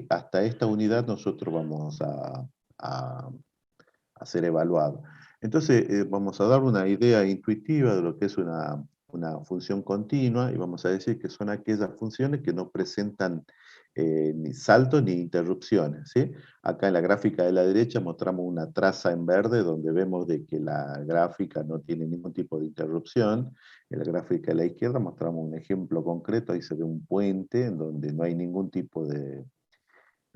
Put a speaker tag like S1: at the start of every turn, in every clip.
S1: hasta esta unidad nosotros vamos a ser evaluados. Entonces, vamos a dar una idea intuitiva de lo que es una función continua y vamos a decir que son aquellas funciones que no presentan ni saltos ni interrupciones, ¿sí? Acá en la gráfica de la derecha mostramos una traza en verde donde vemos de que la gráfica no tiene ningún tipo de interrupción. En la gráfica de la izquierda mostramos un ejemplo concreto, ahí se ve un puente en donde no hay ningún tipo de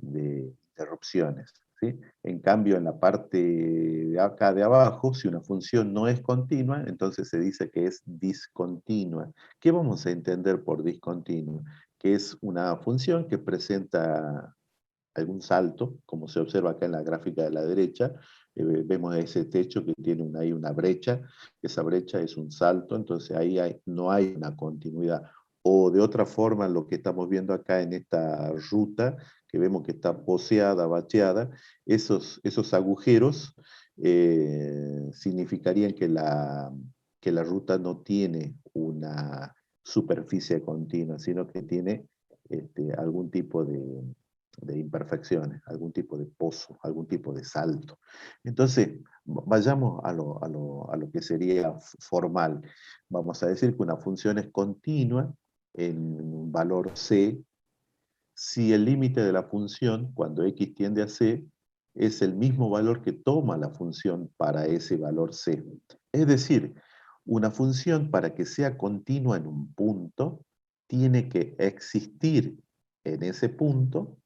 S1: interrupciones, ¿sí? En cambio, en la parte de acá de abajo, si una función no es continua, entonces se dice que es discontinua. ¿Qué vamos a entender por discontinua? Que es una función que presenta algún salto, como se observa acá en la gráfica de la derecha, vemos ese techo que tiene ahí una brecha, esa brecha es un salto, entonces ahí no hay una continuidad. O de otra forma, lo que estamos viendo acá en esta ruta, que vemos que está poseada, bacheada, esos agujeros significarían que la ruta no tiene una superficie continua, sino que tiene algún tipo de imperfecciones, algún tipo de pozo, algún tipo de salto. Entonces, vayamos a lo que sería formal. Vamos a decir que una función es continua en un valor c, si el límite de la función, cuando x tiende a c, es el mismo valor que toma la función para ese valor c. Es decir, una función para que sea continua en un punto, tiene que existir en ese punto,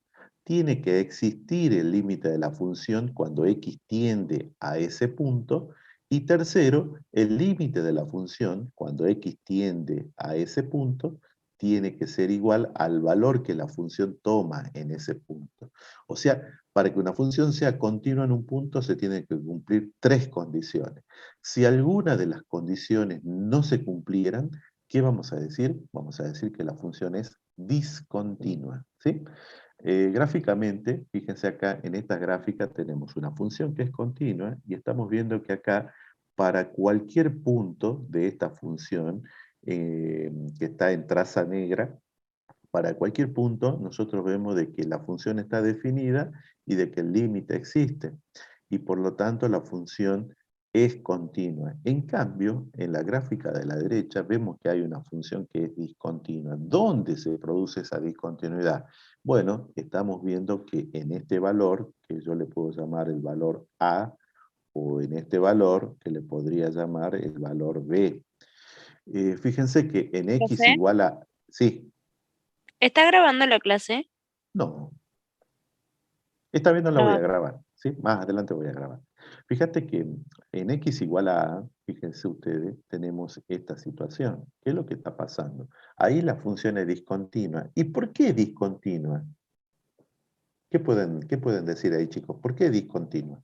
S1: tiene que existir el límite de la función cuando x tiende a ese punto, y tercero, el límite de la función cuando x tiende a ese punto, tiene que ser igual al valor que la función toma en ese punto. O sea, para que una función sea continua en un punto se tienen que cumplir tres condiciones. Si alguna de las condiciones no se cumplieran, ¿qué vamos a decir? Vamos a decir que la función es discontinua, ¿sí? Gráficamente, fíjense acá en esta gráfica tenemos una función que es continua y estamos viendo que acá para cualquier punto de esta función que está en traza negra, para cualquier punto nosotros vemos de que la función está definida y de que el límite existe. Y por lo tanto la función es continua. En cambio, en la gráfica de la derecha vemos que hay una función que es discontinua. ¿Dónde se produce esa discontinuidad? Bueno, estamos viendo que en este valor, que yo le puedo llamar el valor A, o en este valor, que le podría llamar el valor B. Fíjense que en x
S2: Profe,
S1: igual a... Sí,
S2: ¿está grabando la clase?
S1: no. Esta vez no la voy a
S2: Grabando.
S1: grabar, ¿sí? Más adelante voy a grabar. Fíjate que en x igual a A, fíjense ustedes, tenemos esta situación. ¿Qué es lo que está pasando? Ahí la función es discontinua. ¿Y por qué discontinua? Qué pueden decir ahí, chicos? ¿Por qué discontinua?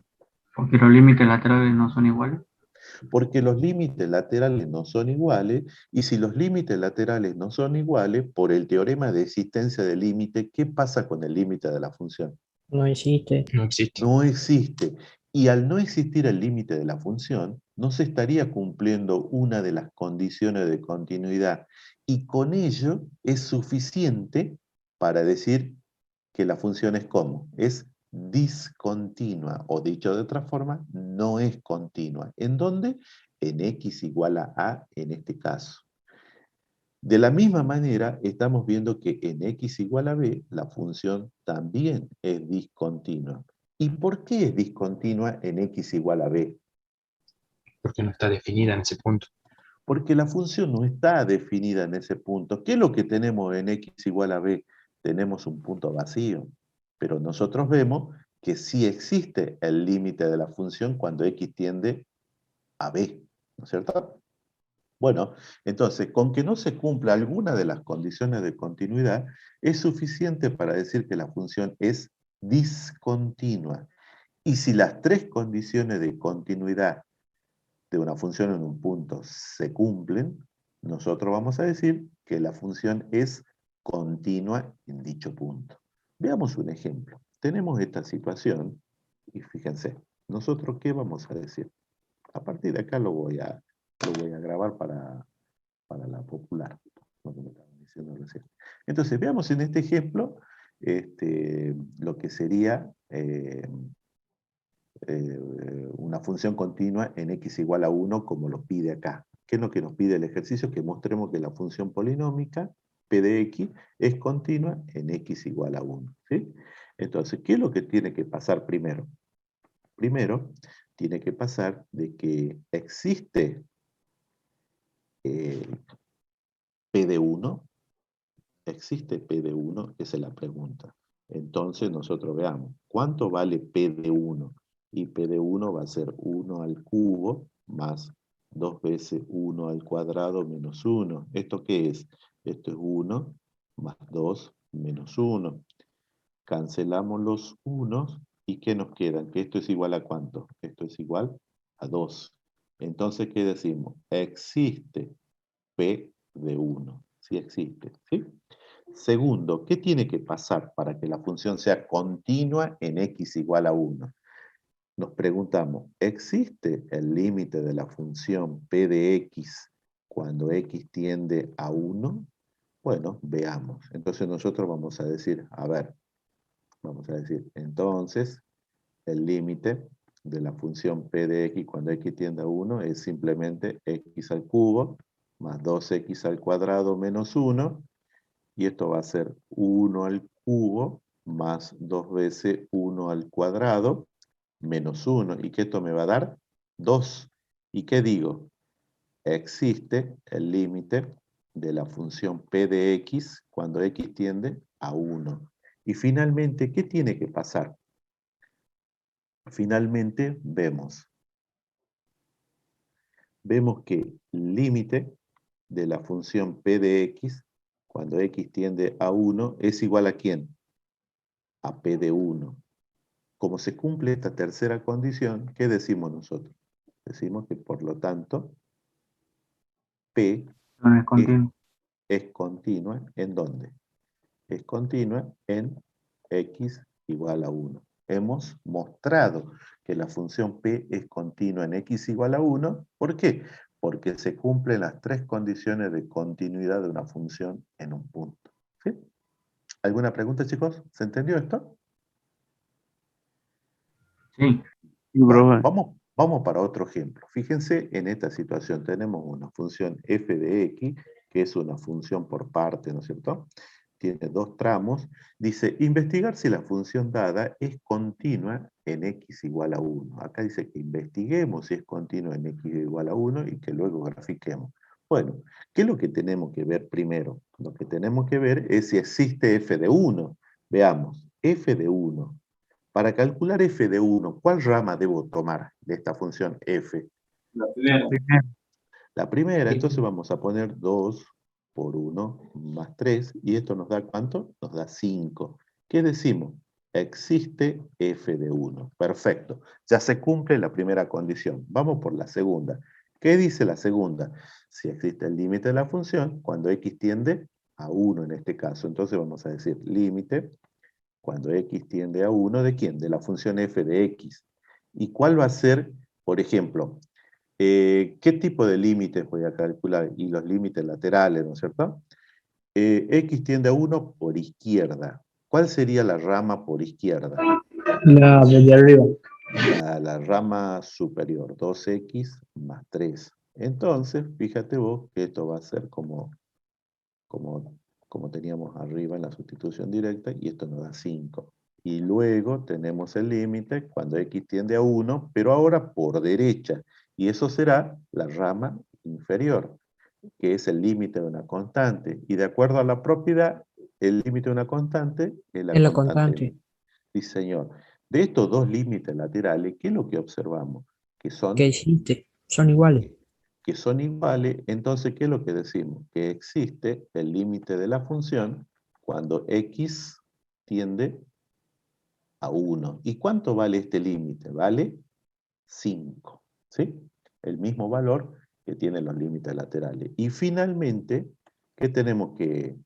S3: Porque los límites laterales no son iguales.
S1: Porque los límites laterales no son iguales, y si los límites laterales no son iguales, por el teorema de existencia del límite, ¿qué pasa con el límite de la función?
S4: No existe.
S5: No existe.
S1: No existe. Y al no existir el límite de la función, no se estaría cumpliendo una de las condiciones de continuidad. Y con ello es suficiente para decir que la función es ¿cómo? Es discontinua, o dicho de otra forma, no es continua. ¿En dónde? En x igual a en este caso. De la misma manera, estamos viendo que en x igual a b, la función también es discontinua. ¿Y por qué es discontinua en x igual a b?
S5: Porque no está definida en ese punto.
S1: Porque la función no está definida en ese punto. ¿Qué es lo que tenemos en x igual a b? Tenemos un punto vacío. Pero nosotros vemos que sí existe el límite de la función cuando x tiende a b, ¿no es cierto? Bueno, entonces, con que no se cumpla alguna de las condiciones de continuidad, es suficiente para decir que la función es discontinua. Y si las tres condiciones de continuidad de una función en un punto se cumplen, nosotros vamos a decir que la función es continua en dicho punto. Veamos un ejemplo. Tenemos esta situación y fíjense, nosotros ¿qué vamos a decir? A partir de acá lo voy a grabar para la popular, lo que me estaban diciendo recién. Entonces, veamos en este ejemplo, lo que sería una función continua en x igual a 1 como lo pide acá. ¿Qué es lo que nos pide el ejercicio? Que mostremos que la función polinómica p de x es continua en x igual a 1. ¿Sí? Entonces, ¿qué es lo que tiene que pasar primero? Primero, tiene que pasar de que existe p de 1. ¿Existe p de 1? Esa es la pregunta. Entonces nosotros veamos, ¿cuánto vale p de 1? Y p de 1 va a ser 1 al cubo más 2 veces 1 al cuadrado menos 1. ¿Esto qué es? Esto es 1 más 2 menos 1. Cancelamos los unos y ¿qué nos quedan? Que esto es igual a ¿cuánto? Esto es igual a 2. Entonces, ¿qué decimos? Existe p de 1. Sí existe, ¿sí? Segundo, ¿qué tiene que pasar para que la función sea continua en x igual a 1? Nos preguntamos, ¿existe el límite de la función p de x cuando x tiende a 1? Bueno, veamos. Entonces nosotros vamos a decir, a ver, vamos a decir, entonces, el límite de la función p de x cuando x tiende a 1 es simplemente x al cubo más 2x al cuadrado menos 1, y esto va a ser 1 al cubo más 2 veces 1 al cuadrado menos 1, y que esto me va a dar 2. ¿Y qué digo? Existe el límite de la función p de x cuando x tiende a 1. Y finalmente, ¿qué tiene que pasar? Finalmente vemos que el límite de la función p de x cuando x tiende a 1 es igual ¿a quién? A p de 1. Como se cumple esta tercera condición, ¿qué decimos nosotros? Decimos que por lo tanto p
S3: No es continuo.
S1: es continua. ¿En dónde? Es continua en x igual a 1. Hemos mostrado que la función p es continua en x igual a 1. ¿Por qué? Porque se cumplen las tres condiciones de continuidad de una función en un punto. ¿Sí? ¿Alguna pregunta, chicos? ¿Se entendió esto?
S3: Sí.
S1: Vamos para otro ejemplo. Fíjense en esta situación. Tenemos una función f de x, que es una función por parte, ¿no es cierto? Tiene dos tramos. Dice, investigar si la función dada es continua en x igual a 1. Acá dice que investiguemos si es continua en x igual a 1 y que luego grafiquemos. Bueno, ¿qué es lo que tenemos que ver primero? Lo que tenemos que ver es si existe f de 1. Veamos, f de 1. Para calcular f de 1, ¿cuál rama debo tomar de esta función f?
S3: La primera.
S1: La primera,
S3: Sí.
S1: entonces vamos a poner 2 por 1 más 3, y esto nos da ¿cuánto? Nos da 5. ¿Qué decimos? Existe f de 1. Perfecto. Ya se cumple la primera condición. Vamos por la segunda. ¿Qué dice la segunda? Si existe el límite de la función, cuando x tiende a 1 en este caso. Entonces vamos a decir límite cuando x tiende a 1, ¿de quién? De la función f de x. ¿Y cuál va a ser, por ejemplo, qué tipo de límites voy a calcular? Y los límites laterales, ¿no es cierto? X tiende a 1 por izquierda. ¿Cuál sería la rama por izquierda?
S3: La de arriba.
S1: La rama superior, 2x más 3. Entonces, fíjate vos que esto va a ser como teníamos arriba en la sustitución directa, y esto nos da 5. Y luego tenemos el límite cuando x tiende a 1, pero ahora por derecha, y eso será la rama inferior, que es el límite de una constante. Y de acuerdo a la propiedad, el límite de una constante es la
S4: Es la
S1: constante.
S4: constante.
S1: Sí, señor. De estos dos límites laterales, ¿qué es lo que observamos? Que
S4: Que
S1: son
S4: existe, son iguales.
S1: iguales. Entonces, ¿qué es lo que decimos? Que existe el límite de la función cuando x tiende a 1. ¿Y cuánto vale este límite? Vale 5. ¿Sí? El mismo valor que tienen los límites laterales. Y finalmente, ¿qué tenemos que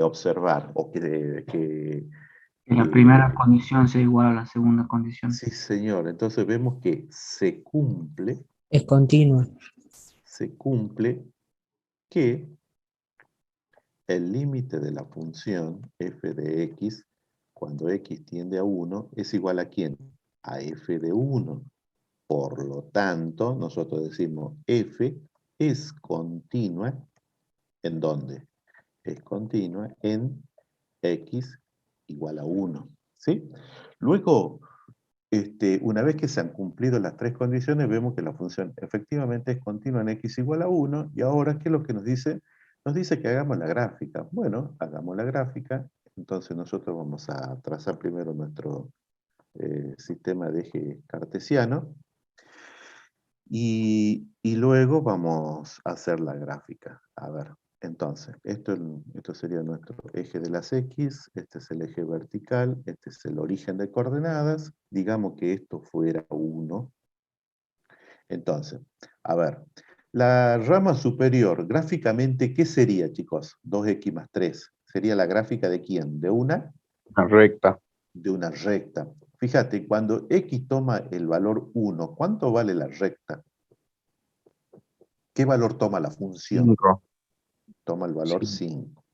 S1: observar?
S3: Que la primera condición sea igual a la segunda condición.
S1: Sí, señor. Entonces vemos que
S4: Es continua.
S1: se cumple que el límite de la función f de x, cuando x tiende a 1, es igual a ¿quién? A f de 1. Por lo tanto, nosotros decimos f es continua, ¿en dónde? Es continua en x igual a 1, ¿sí? Luego, una vez que se han cumplido las tres condiciones, vemos que la función efectivamente es continua en x igual a 1, y ahora, ¿qué es lo que nos dice? Nos dice que hagamos la gráfica. Bueno, hagamos la gráfica. Entonces nosotros vamos a trazar primero nuestro sistema de eje cartesiano, y luego vamos a hacer la gráfica. A ver, entonces, esto sería nuestro eje de las X, este es el eje vertical, este es el origen de coordenadas, digamos que esto fuera 1. Entonces, a ver, la rama superior, gráficamente, ¿qué sería, chicos? 2x más 3. ¿Sería la gráfica de quién? ¿De una?
S6: Una recta.
S1: De una recta. Fíjate, cuando x toma el valor 1, ¿cuánto vale la recta? ¿Qué valor toma la función?
S6: 5.
S1: Toma el valor
S6: Sí.
S1: 5.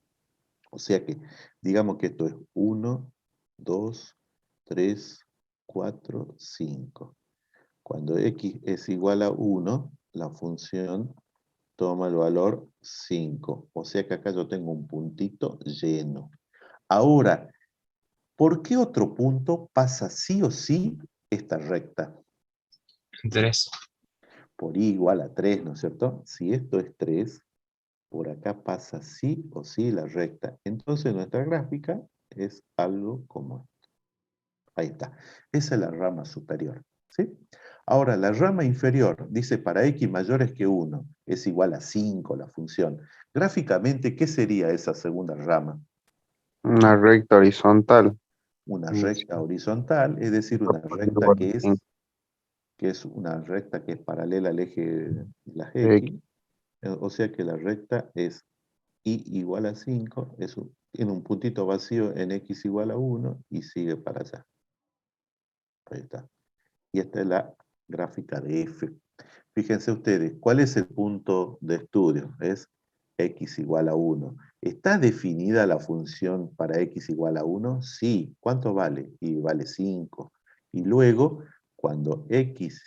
S1: O sea que, digamos que esto es 1, 2, 3, 4, 5. Cuando x es igual a 1, la función toma el valor 5. O sea que acá yo tengo un puntito lleno. Ahora, ¿por qué otro punto pasa sí o sí esta recta?
S5: 3.
S1: Por i igual a 3, ¿no es cierto? Si esto es 3, por acá pasa sí o sí la recta. Entonces nuestra gráfica es algo como esto. Ahí está. Esa es la rama superior, ¿sí? Ahora, la rama inferior dice para x mayores que 1 es igual a 5 la función. Gráficamente, ¿qué sería esa segunda rama?
S6: Una recta horizontal.
S1: Una
S6: Sí.
S1: recta horizontal, es decir, una recta
S6: Igual
S1: que
S6: a
S1: es
S6: 5.
S1: una recta que es paralela al eje de las
S6: X.
S1: x. O sea que la recta es y igual a 5, tiene un puntito vacío en x igual a 1 y sigue para allá. Ahí está. Y esta es la gráfica de f. Fíjense ustedes, ¿cuál es el punto de estudio? Es x igual a 1. ¿Está definida la función para x igual a 1? Sí. ¿Cuánto vale? Y vale 5. Y luego, cuando x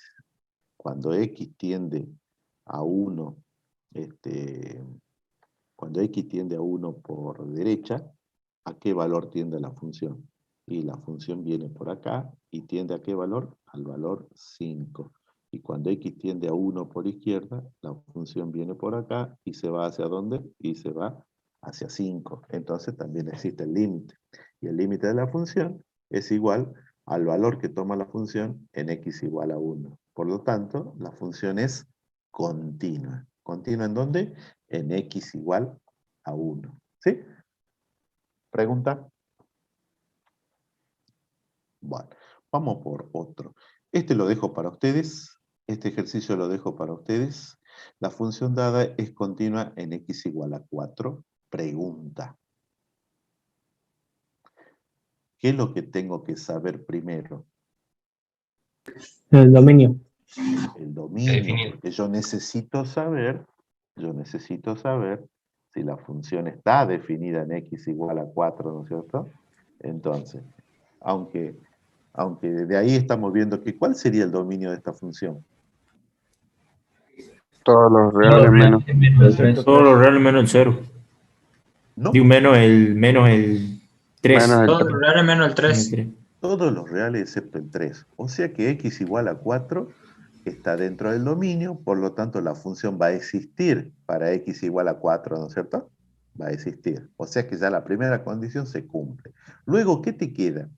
S1: tiende a 1, cuando x tiende a 1 por derecha, ¿a qué valor tiende la función? Y la función viene por acá y tiende a qué valor? Al valor 5. Y cuando x tiende a 1 por izquierda, la función viene por acá y se va ¿hacia dónde? Y se va hacia 5. Entonces también existe el límite. Y el límite de la función es igual al valor que toma la función en x igual a 1. Por lo tanto, la función es continua. ¿Continua en dónde? En x igual a 1. ¿Sí? ¿Pregunta? Bueno, vamos por otro. Este lo dejo para ustedes. Este ejercicio lo dejo para ustedes. La función dada es continua en x igual a 4. Pregunta. ¿Qué es lo que tengo que saber primero?
S4: El dominio.
S1: El dominio,
S5: Definir.
S1: porque yo necesito saber si la función está definida en x igual a 4, ¿no es cierto? Entonces, aunque de ahí estamos viendo que ¿cuál sería el dominio de esta función?
S6: Todos los reales menos.
S4: Todo lo real menos el 0.
S1: No,
S4: Digo, menos el 3.
S6: Menos el
S7: Todo
S6: 3.
S7: lo real menos el 3.
S1: todos los reales excepto el 3. O sea que x igual a 4 está dentro del dominio, por lo tanto la función va a existir para x igual a 4, ¿no es cierto? Va a existir. O sea que ya la primera condición se cumple. Luego, ¿qué te queda?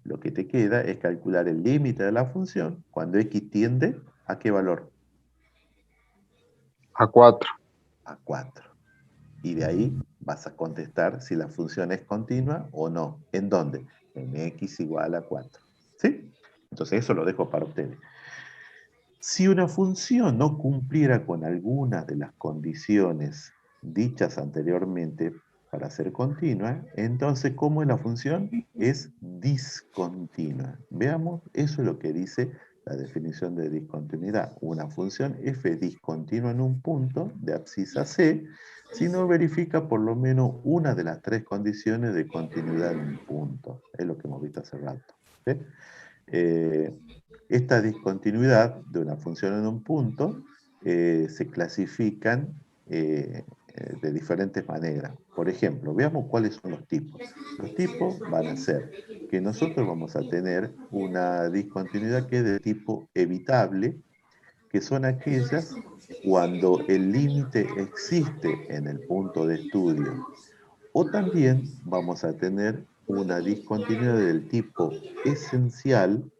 S1: Lo que te queda es calcular el límite de la función cuando x tiende ¿a qué valor?
S6: A 4.
S1: A 4. Y de ahí vas a contestar si la función es continua o no. ¿En dónde? En x igual a 4. ¿Sí? Entonces eso lo dejo para ustedes. Si una función no cumpliera con algunas de las condiciones dichas anteriormente para ser continua, entonces, ¿cómo es la función? Es discontinua. Veamos, eso es lo que dice la definición de discontinuidad. Una función f discontinua en un punto de abscisa C, si no verifica por lo menos una de las tres condiciones de continuidad en un punto. Es lo que hemos visto hace rato. ¿Sí? Esta discontinuidad de una función en un punto se clasifican de diferentes maneras. Por ejemplo, veamos cuáles son los tipos. Los tipos van a ser que nosotros vamos a tener una discontinuidad que es de tipo evitable, que son aquellas cuando el límite existe en el punto de estudio. O también vamos a tener una discontinuidad del tipo esencial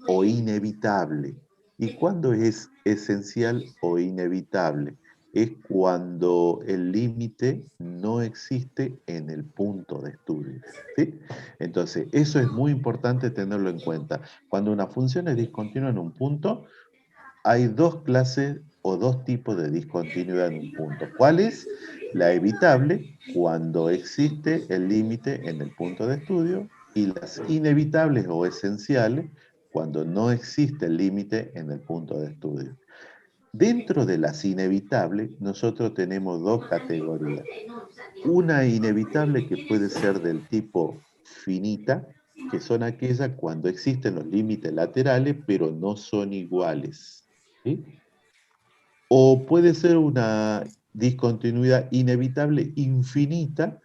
S1: o inevitable. ¿Y cuándo es esencial o inevitable? Es cuando el límite no existe en el punto de estudio. ¿Sí? Entonces, eso es muy importante tenerlo en cuenta. Cuando una función es discontinua en un punto, hay dos clases o dos tipos de discontinuidad en un punto. ¿Cuál es? La evitable, cuando existe el límite en el punto de estudio, y las inevitables o esenciales, cuando no existe el límite en el punto de estudio. Dentro de las inevitables, nosotros tenemos dos categorías. Una inevitable que puede ser del tipo finita, que son aquellas cuando existen los límites laterales, pero no son iguales. ¿Sí? O puede ser una discontinuidad inevitable infinita,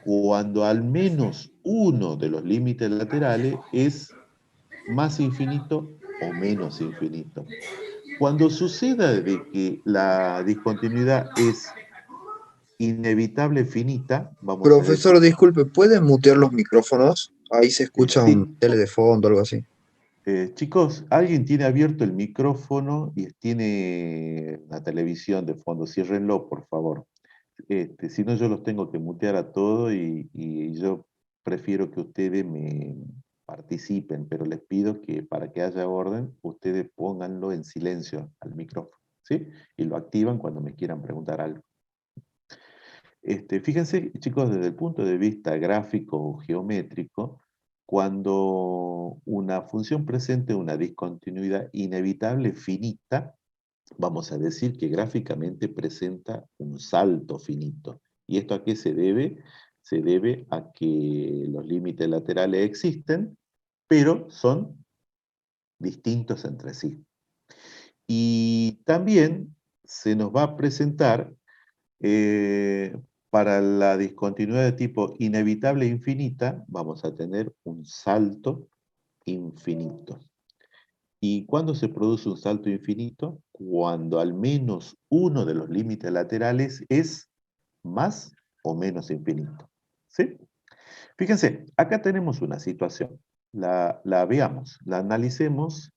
S1: cuando al menos uno de los límites laterales es más infinito o menos infinito. Cuando suceda de que la discontinuidad es inevitable finita, vamos a decir,
S7: Profesor, disculpe, ¿pueden mutear los micrófonos? Ahí se escucha un
S1: sí,
S7: tele de fondo o algo así.
S1: chicos, alguien tiene abierto el micrófono y tiene la televisión de fondo, ciérrenlo, por favor. Si no, yo los tengo que mutear a todos y yo prefiero que ustedes me participen, pero les pido que para que haya orden, ustedes pónganlo en silencio al micrófono, ¿sí? Y lo activan cuando me quieran preguntar algo. Fíjense, chicos, desde el punto de vista gráfico o geométrico, cuando una función presente una discontinuidad inevitable finita, vamos a decir que gráficamente presenta un salto finito. ¿Y esto a qué se debe? Se debe a que los límites laterales existen, pero son distintos entre sí. Y también se nos va a presentar para la discontinuidad de tipo inevitable e infinita, vamos a tener un salto infinito. ¿Y cuándo se produce un salto infinito? Cuando al menos uno de los límites laterales es más o menos infinito. ¿Sí? Fíjense, acá tenemos una situación. La veamos, la analicemos.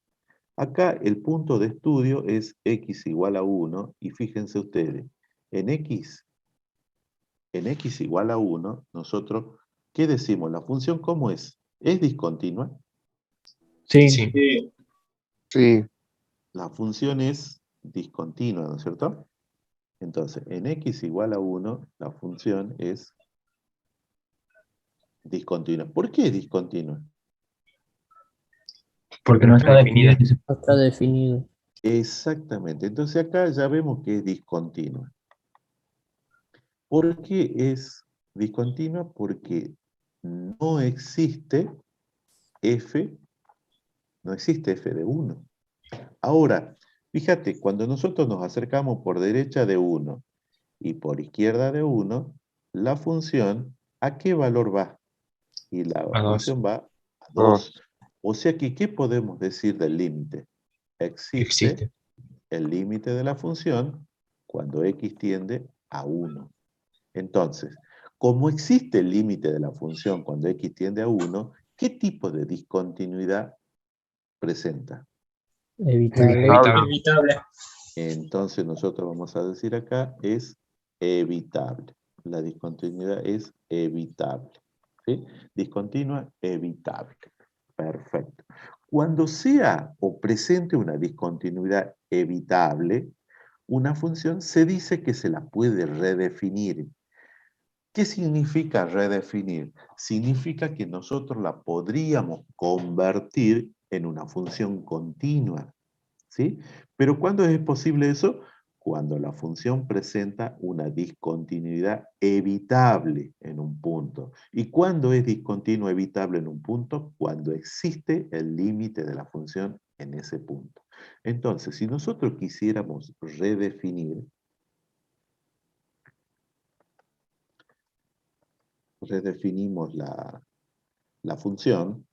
S1: Acá el punto de estudio es x igual a 1, y fíjense ustedes, en x igual a 1, nosotros, ¿qué decimos? ¿La función cómo es? ¿Es discontinua?
S4: Sí.
S5: Sí.
S6: Sí,
S1: La función es discontinua, ¿no es cierto? Entonces, en x igual a 1, la función es discontinua. ¿Por qué es discontinua?
S4: Porque no está definido.
S8: No está definido.
S1: Exactamente. Entonces acá ya vemos que es discontinua. ¿Por qué es discontinua? Porque no existe f, no existe f de 1. Ahora, fíjate, cuando nosotros nos acercamos por derecha de 1 y por izquierda de 1, la función, ¿a qué valor va? Y la
S5: A 2.
S1: función va a 2.
S6: 2.
S1: O sea que, ¿qué podemos decir del límite? Existe
S5: Existe.
S1: el límite de la función cuando x tiende a 1. Entonces, como existe el límite de la función cuando x tiende a 1, ¿qué tipo de discontinuidad presenta?
S8: Evitable.
S5: Evitable.
S1: Entonces nosotros vamos a decir acá es evitable. La discontinuidad es evitable. ¿Sí? Discontinua, evitable. Perfecto. Cuando sea o presente una discontinuidad evitable, una función se dice que se la puede redefinir. ¿Qué significa redefinir? Significa que nosotros la podríamos convertir en una función continua. ¿Sí? Pero ¿cuándo es posible eso? Cuando la función presenta una discontinuidad evitable en un punto. ¿Y cuándo es discontinua evitable en un punto? Cuando existe el límite de la función en ese punto. Entonces, si nosotros quisiéramos redefinimos la función,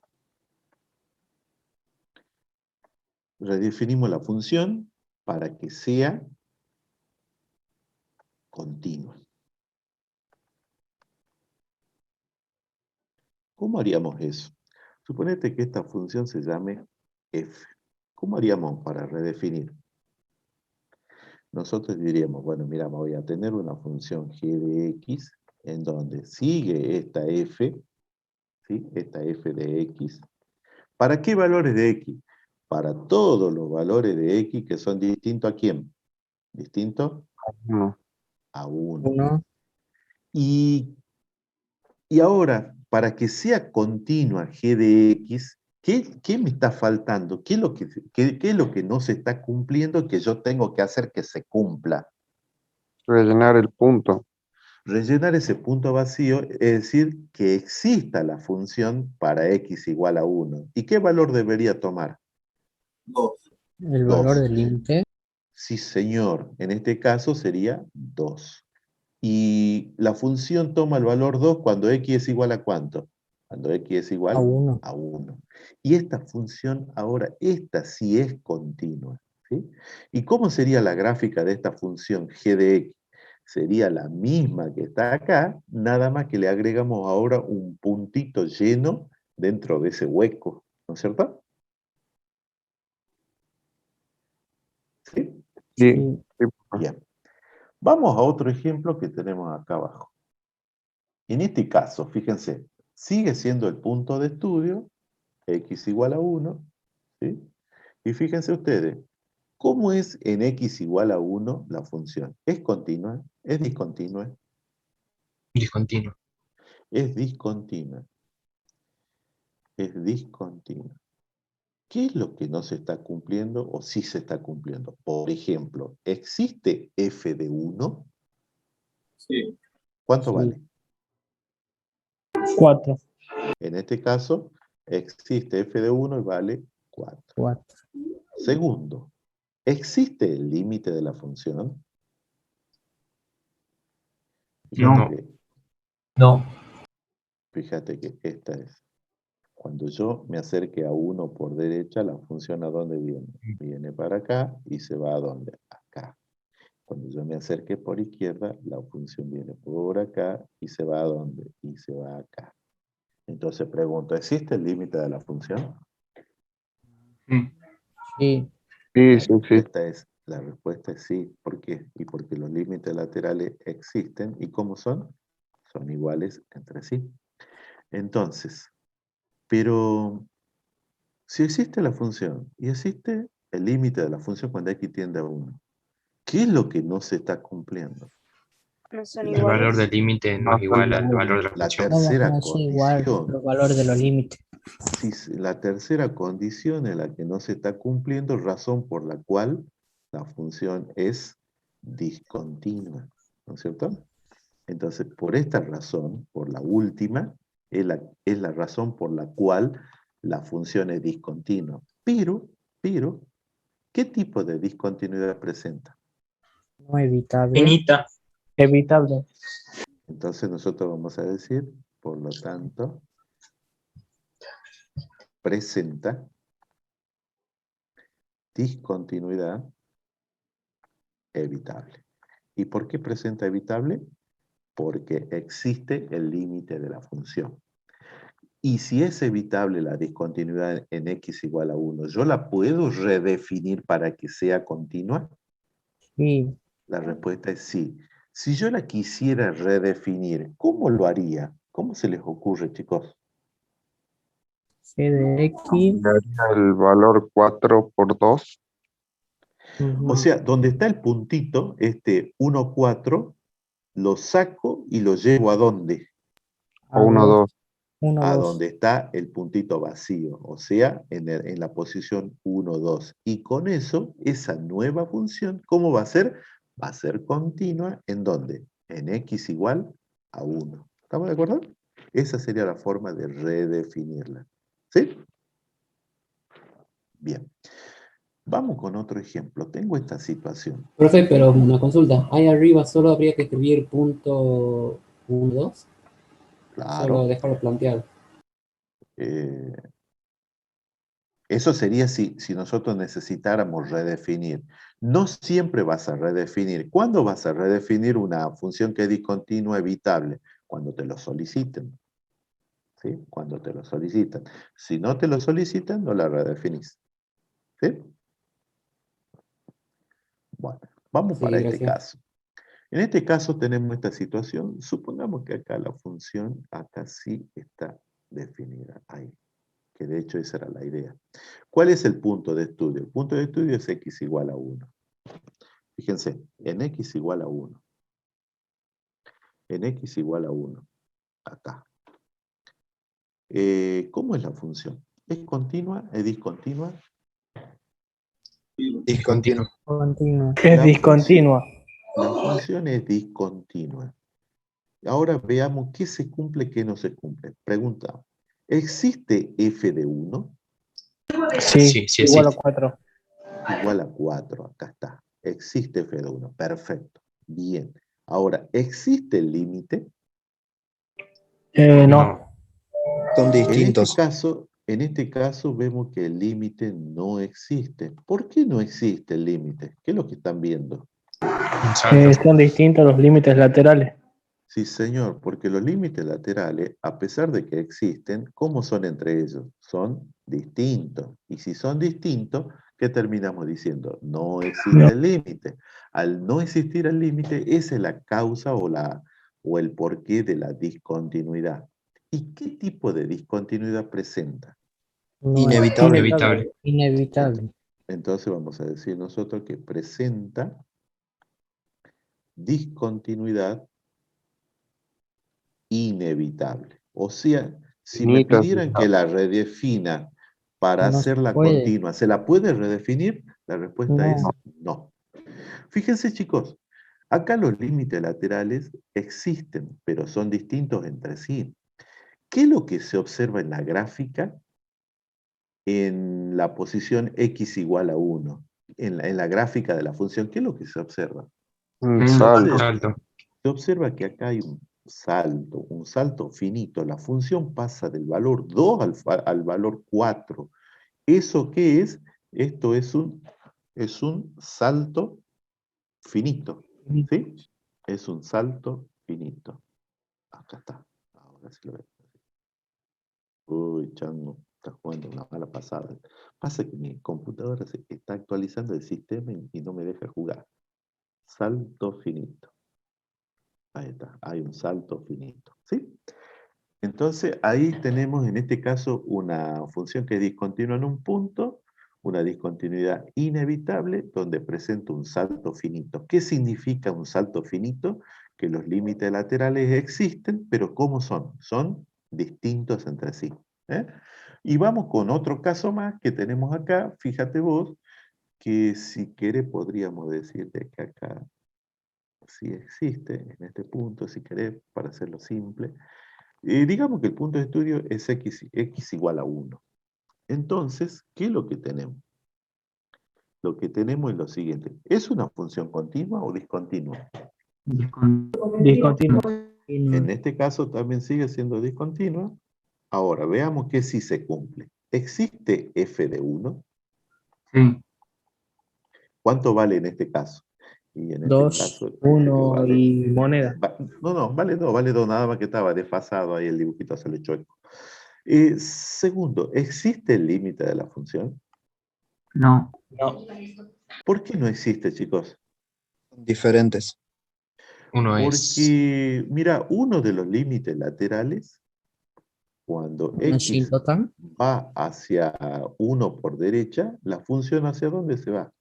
S1: redefinimos la función para que sea continua. ¿Cómo haríamos eso? Suponete que esta función se llame f. ¿Cómo haríamos para redefinir? Nosotros diríamos, bueno, mira, voy a tener una función g de x en donde sigue esta f, ¿sí? Esta f de x. ¿Para qué valores de x? Para todos los valores de x que son distintos ¿a quién? Distintos
S6: No.
S1: a 1.
S8: 1,
S1: Y ahora, para que sea continua g de x, ¿qué me está faltando? ¿Qué es lo que no se está cumpliendo que yo tengo que hacer que se cumpla?
S6: Rellenar el punto.
S1: Rellenar ese punto vacío es decir que exista la función para x igual a 1. ¿Y qué valor debería tomar?
S7: 2.
S8: el
S1: 2.
S8: valor del límite.
S1: Sí, señor. En este caso sería 2. Y la función toma el valor 2 cuando x es igual a ¿cuánto? Cuando x es igual
S8: A 1.
S1: a 1. Y esta función ahora, esta sí es continua, ¿sí? ¿Y cómo sería la gráfica de esta función g de x? Sería la misma que está acá, nada más que le agregamos ahora un puntito lleno dentro de ese hueco, ¿no es cierto? ¿Sí?
S6: Sí,
S8: Sí.
S6: sí.
S1: Bien. Vamos a otro ejemplo que tenemos acá abajo. En este caso, fíjense, sigue siendo el punto de estudio, x igual a 1, ¿sí? Y fíjense ustedes, ¿cómo es en x igual a 1 la función? ¿Es continua? ¿Es discontinua?
S5: Discontinuo.
S1: Es discontinua. Es discontinua. ¿Qué es lo que no se está cumpliendo o sí se está cumpliendo? Por ejemplo, ¿existe f de 1?
S7: Sí.
S1: ¿Cuánto
S8: Sí.
S1: vale?
S4: 4.
S1: En este caso, existe f de 1 y vale 4.
S8: 4.
S1: Segundo, ¿existe el límite de la función?
S3: No.
S4: No.
S1: Fíjate que esta es. Cuando yo me acerque a 1 por derecha, la función ¿a dónde viene? Viene para acá y se va ¿a dónde? Acá. Cuando yo me acerque por izquierda, la función viene por acá y se va ¿a dónde? Y se va acá. Entonces pregunto, ¿existe el límite de la función?
S3: Sí.
S8: Sí.
S6: Sí, sí, sí.
S1: La respuesta es sí. ¿Por qué? Y porque los límites laterales existen. ¿Y cómo son? Son iguales entre sí. Entonces, pero si existe la función y existe el límite de la función cuando x tiende a 1, ¿qué es lo que no se está cumpliendo?
S2: No son
S5: El valor del
S2: iguales.
S5: límite no
S6: No
S5: es igual
S6: son
S5: al
S6: iguales.
S5: valor de la
S1: La
S5: función.
S1: tercera
S8: No son igual
S1: condición.
S8: los valores de los límites.
S1: Si la tercera condición es la que no se está cumpliendo, razón por la cual la función es discontinua, ¿no es cierto? Entonces, por esta razón, por la última, es la razón por la cual la función es discontinua. Pero, ¿qué tipo de discontinuidad presenta?
S8: No evitable.
S4: Finita. Evitable.
S1: Entonces nosotros vamos a decir, por lo tanto, presenta discontinuidad evitable. ¿Y por qué presenta evitable? Porque existe el límite de la función. Y si es evitable la discontinuidad en x igual a 1, ¿yo la puedo redefinir para que sea continua?
S8: Sí.
S1: La respuesta es sí. Si yo la quisiera redefinir, ¿cómo lo haría? ¿Cómo se les ocurre, chicos?
S8: G de X.
S6: Cambiaría el valor 4 por 2.
S1: O sea, donde está el puntito, este 1, 4, lo saco y lo llevo ¿a dónde?
S6: O 1, 2.
S8: 1,
S1: A
S8: 2.
S1: donde está el puntito vacío, o sea, en la posición 1, 2. Y con eso, esa nueva función, ¿cómo va a ser? va a ser continua, ¿en dónde? En x igual a 1. ¿Estamos de acuerdo? Esa sería la forma de redefinirla. ¿Sí? Bien. Vamos con otro ejemplo. Tengo esta situación.
S9: Profe, pero una consulta. Ahí arriba solo habría que escribir punto 1, 2.
S1: Claro.
S9: Solo dejarlo planteado.
S1: Eso sería si nosotros necesitáramos redefinir. No siempre vas a redefinir. ¿Cuándo vas a redefinir una función que es discontinua evitable? Cuando te lo soliciten. ¿Sí? Cuando te lo solicitan. Si no te lo solicitan, no la redefinís. ¿Sí? Bueno, vamos
S9: Sí,
S1: para este
S9: gracias.
S1: caso. En este caso tenemos esta situación. Supongamos que acá la función, acá sí está definida. Ahí. Que de hecho esa era la idea. ¿Cuál es el punto de estudio? El punto de estudio es x igual a 1. Fíjense, en x igual a 1. En x igual a 1. Acá. ¿Cómo es la función? ¿Es continua? ¿Es discontinua?
S7: Discontinuo.
S8: Continua.
S4: Es
S1: La
S4: discontinua.
S1: La función es discontinua. Ahora veamos qué se cumple y qué no se cumple. Pregunta, ¿existe f de 1?
S4: Sí,
S5: Sí,
S4: igual a
S5: existe.
S4: 4.
S1: Igual a 4, acá está. Existe f de 1, perfecto. Bien. Ahora, ¿existe el límite?
S4: No.
S7: Son distintos.
S1: En este caso vemos que el límite no existe. ¿Por qué no existe el límite? ¿Qué es lo que están viendo?
S5: Un salto.
S4: Son distintos los límites laterales.
S1: Sí, señor, porque los límites laterales, a pesar de que existen, ¿cómo son entre ellos? Son distintos. Y si son distintos, ¿qué terminamos diciendo? No existe
S4: No.
S1: el límite. Al no existir el límite, esa es la causa o el porqué de la discontinuidad. ¿Y qué tipo de discontinuidad presenta?
S8: No es
S7: Inevitable.
S5: Inevitable.
S8: inevitable.
S1: Entonces vamos a decir nosotros que presenta discontinuidad inevitable. O sea, si me
S6: Finitas.
S1: pidieran que la redefina para
S8: No se
S1: hacerla
S8: puede.
S1: continua, ¿se la puede redefinir? La respuesta es
S8: No.
S1: no. Fíjense, chicos, acá los límites laterales existen, pero son distintos entre sí. ¿Qué es lo que se observa en la gráfica en la posición x igual a 1? En la gráfica de la función, ¿qué es lo que se observa?
S6: Un
S1: Se
S6: salto.
S1: observa, se observa que acá hay un salto finito. La función pasa del valor 2 al valor 4. ¿Eso qué es? Esto es un salto finito. ¿Sí? Es un salto finito. Acá está. Ahora sí lo veo. Uy, Chango, está jugando una mala pasada. Pasa que mi computadora se está actualizando el sistema y no me deja jugar. Salto finito. Ahí está, hay un salto finito, ¿sí? Entonces, ahí tenemos en este caso una función que es discontinua en un punto, una discontinuidad inevitable donde presenta un salto finito. ¿Qué significa un salto finito? Que los límites laterales existen, pero ¿cómo son? Son distintos entre sí. ¿Eh? Y vamos con otro caso más que tenemos acá. Fíjate vos que si quiere podríamos decirte que acá sí existe en este punto, si querés, para hacerlo simple. Digamos que el punto de estudio es x igual a 1. Entonces, ¿qué es lo que tenemos? Lo que tenemos es lo siguiente. ¿Es una función continua o discontinua?
S4: Discontinuo.
S1: En este caso también sigue siendo discontinua. Ahora, veamos que sí se cumple. ¿Existe f de 1?
S3: Sí.
S1: ¿Cuánto vale en este caso? Y en este
S8: 2,
S1: caso,
S4: 1 y moneda.
S1: no, vale 2, nada más que estaba desfasado ahí el dibujito, se le chueco. Segundo, ¿existe el límite de la función?
S3: No.
S4: No.
S1: ¿Por qué no existe, chicos?
S7: Diferentes.
S5: Uno es.
S1: Porque, mira, uno de los límites laterales, cuando
S8: ¿no
S1: x
S8: total?
S1: va hacia 1 por derecha, la función ¿hacia dónde se va?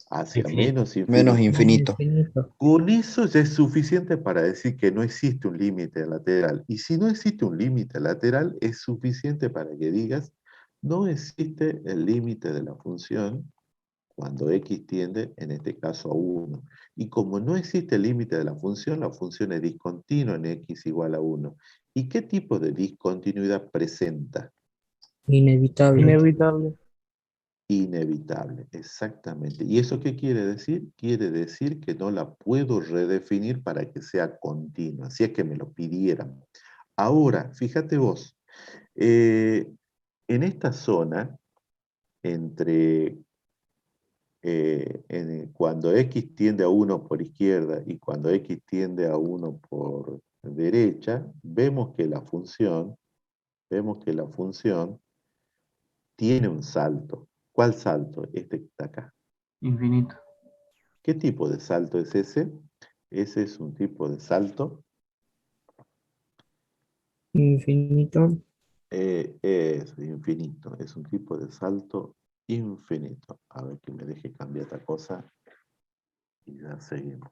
S1: Hacia
S5: Infinito.
S7: Menos
S1: infinito.
S7: infinito.
S1: Con eso ya es suficiente para decir que no existe un límite lateral. Y si no existe un límite lateral, es suficiente para que digas, no existe el límite de la función cuando x tiende, en este caso, a 1. Y como no existe límite de la función es discontinua en x igual a 1. ¿Y qué tipo de discontinuidad presenta?
S8: Inevitable.
S4: Inevitable.
S1: Inevitable, exactamente. ¿Y eso qué quiere decir? Quiere decir que no la puedo redefinir para que sea continua, si es que me lo pidieran. Ahora, fíjate vos, en esta zona, cuando x tiende a 1 por izquierda y cuando x tiende a 1 por derecha, vemos que la función tiene un salto. ¿Cuál salto? Este que está acá.
S3: Infinito.
S1: ¿Qué tipo de salto es ese? Ese es un tipo de salto.
S8: Infinito.
S1: Es infinito. Es un tipo de salto infinito. A ver que me deje cambiar esta cosa. Y ya seguimos.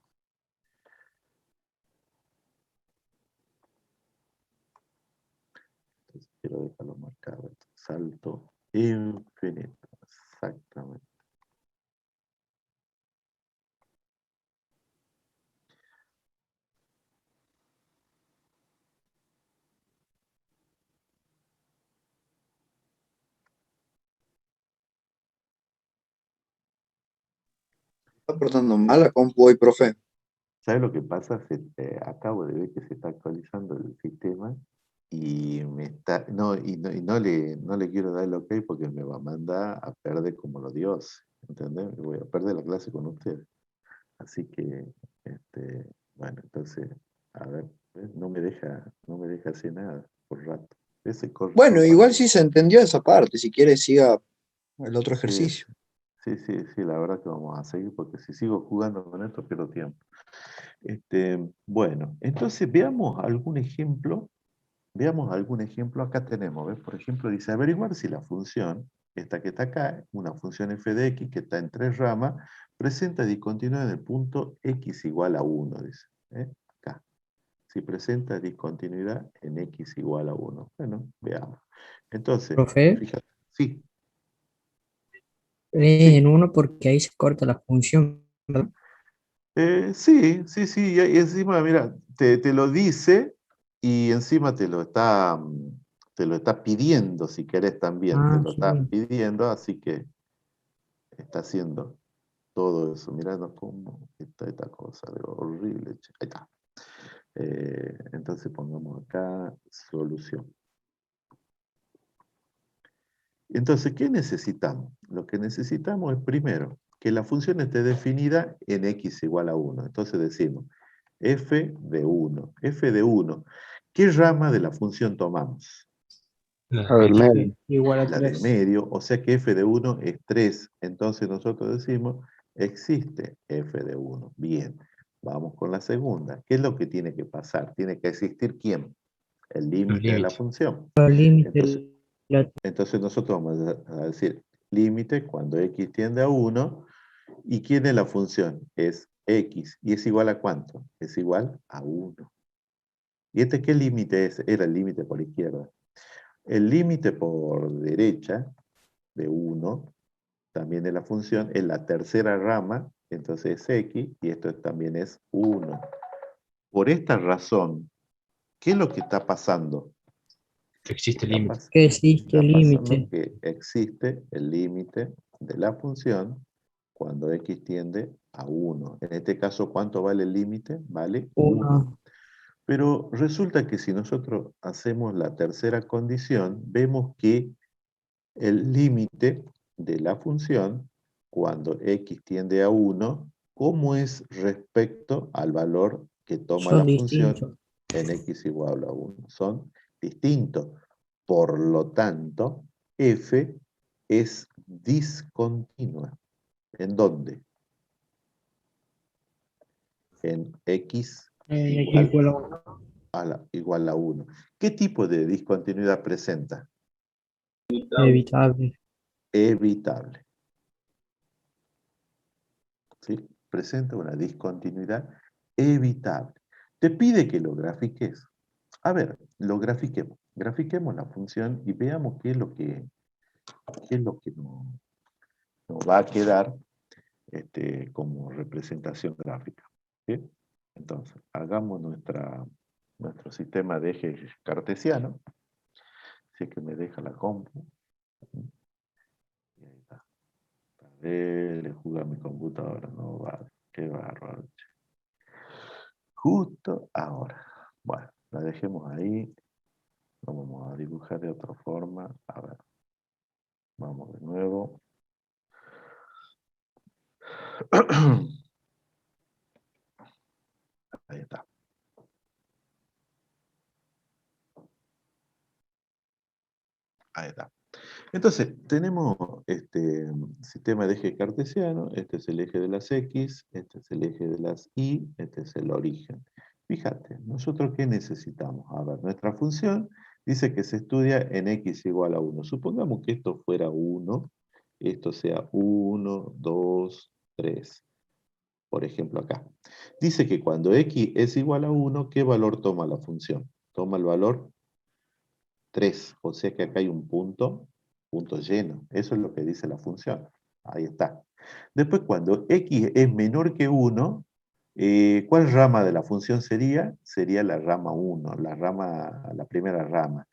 S1: Entonces quiero dejarlo marcado. Salto infinito. Exactamente.
S7: Está portando mal la compu hoy, profe.
S1: ¿Sabe lo que pasa? Acabo de ver que se está actualizando el sistema y me está. No le quiero dar el ok porque me va a mandar a perder como los dioses. ¿Entendés? Voy a perder la clase con ustedes. Así que, bueno, entonces, a ver, no me deja hacer nada por rato. Ese corto
S7: Bueno,
S1: para.
S7: igual sí se entendió esa parte. Si quiere, siga el otro
S1: Sí,
S7: ejercicio.
S1: sí, la verdad que vamos a seguir porque si sigo jugando con esto pierdo tiempo. Bueno, entonces veamos algún ejemplo. Acá tenemos, ¿ves? Por ejemplo, dice averiguar si la función, esta que está acá, una función f de x que está en 3 ramas, presenta discontinuidad en el punto x igual a 1, dice. Acá. Si presenta discontinuidad en x igual a 1. Bueno, veamos. Entonces,
S8: Profe,
S1: fíjate. Sí,
S8: en
S1: sí.
S8: uno porque ahí se corta la función, ¿verdad?
S1: Sí, y encima, mira, te lo dice y encima te lo está pidiendo, si querés también, te
S8: Ah,
S1: lo está
S8: sí.
S1: pidiendo, así que está haciendo todo eso. Mirando cómo está esta cosa de horrible. Che. Ahí está. Entonces pongamos acá solución. Entonces, ¿qué necesitamos? Lo que necesitamos es primero que la función esté definida en x igual a 1. Entonces decimos f de 1. F de 1. ¿Qué rama de la función tomamos?
S5: La
S6: A ver,
S5: media.
S6: medio.
S8: Igual a
S1: La del
S8: 3.
S1: medio, o sea que f de 1 es 3. Entonces nosotros decimos, existe f de 1. Bien, vamos con la segunda. ¿Qué es lo que tiene que pasar? Tiene que existir ¿quién? El límite de la
S5: Límite.
S1: función.
S8: Los
S1: Entonces,
S8: límites.
S1: entonces nosotros vamos a decir límite cuando x tiende a 1. ¿Y quién es la función? Es x. ¿Y es igual a cuánto? Es igual a 1. ¿Y este qué límite es? Era el límite por izquierda. El límite por derecha de 1, también de la función, es la tercera rama, entonces es x, y esto también es 1. Por esta razón, ¿qué es lo que está pasando?
S5: Que existe
S1: Está,
S5: límite.
S1: pas-
S8: Que existe
S1: está pasando
S8: límite.
S1: que existe el límite de la función cuando x tiende a 1. En este caso, ¿cuánto vale el límite? Vale 1.
S8: 1.
S1: Pero resulta que si nosotros hacemos la tercera condición, vemos que el límite de la función, cuando x tiende a 1, ¿cómo es respecto al valor que toma
S8: Son
S1: la función
S8: distintos.
S1: en x igual a 1? Son distintos. Por lo tanto, f es discontinua. ¿En dónde? En x
S8: Aquí
S1: igual
S8: igual a 1.
S1: igual a 1. ¿Qué tipo de discontinuidad presenta?
S8: Evitable.
S1: Evitable. ¿Sí? Presenta una discontinuidad evitable. Te pide que lo grafiques. A ver, lo grafiquemos. Grafiquemos la función y veamos qué es lo que nos va a quedar como representación gráfica. ¿Sí? Entonces, hagamos nuestro sistema de ejes cartesiano. Si es que me deja la compu. Y ahí está. A ver, le juega a mi computadora, no vale. Qué bárbaro. Justo ahora. Bueno, la dejemos ahí. Lo vamos a dibujar de otra forma. A ver. Vamos de nuevo. Ahí está. Ahí está. Entonces, tenemos este sistema de eje cartesiano, este es el eje de las X, este es el eje de las Y, este es el origen. Fíjate, ¿nosotros qué necesitamos? A ver, nuestra función dice que se estudia en X igual a 1. Supongamos que esto fuera 1, esto sea 1, 2, 3. Por ejemplo, acá. Dice que cuando X es igual a 1, ¿qué valor toma la función? Toma el valor 3, o sea que acá hay un punto lleno. Eso es lo que dice la función. Ahí está. Después, cuando X es menor que 1, ¿cuál rama de la función sería? Sería la rama 1, la primera rama,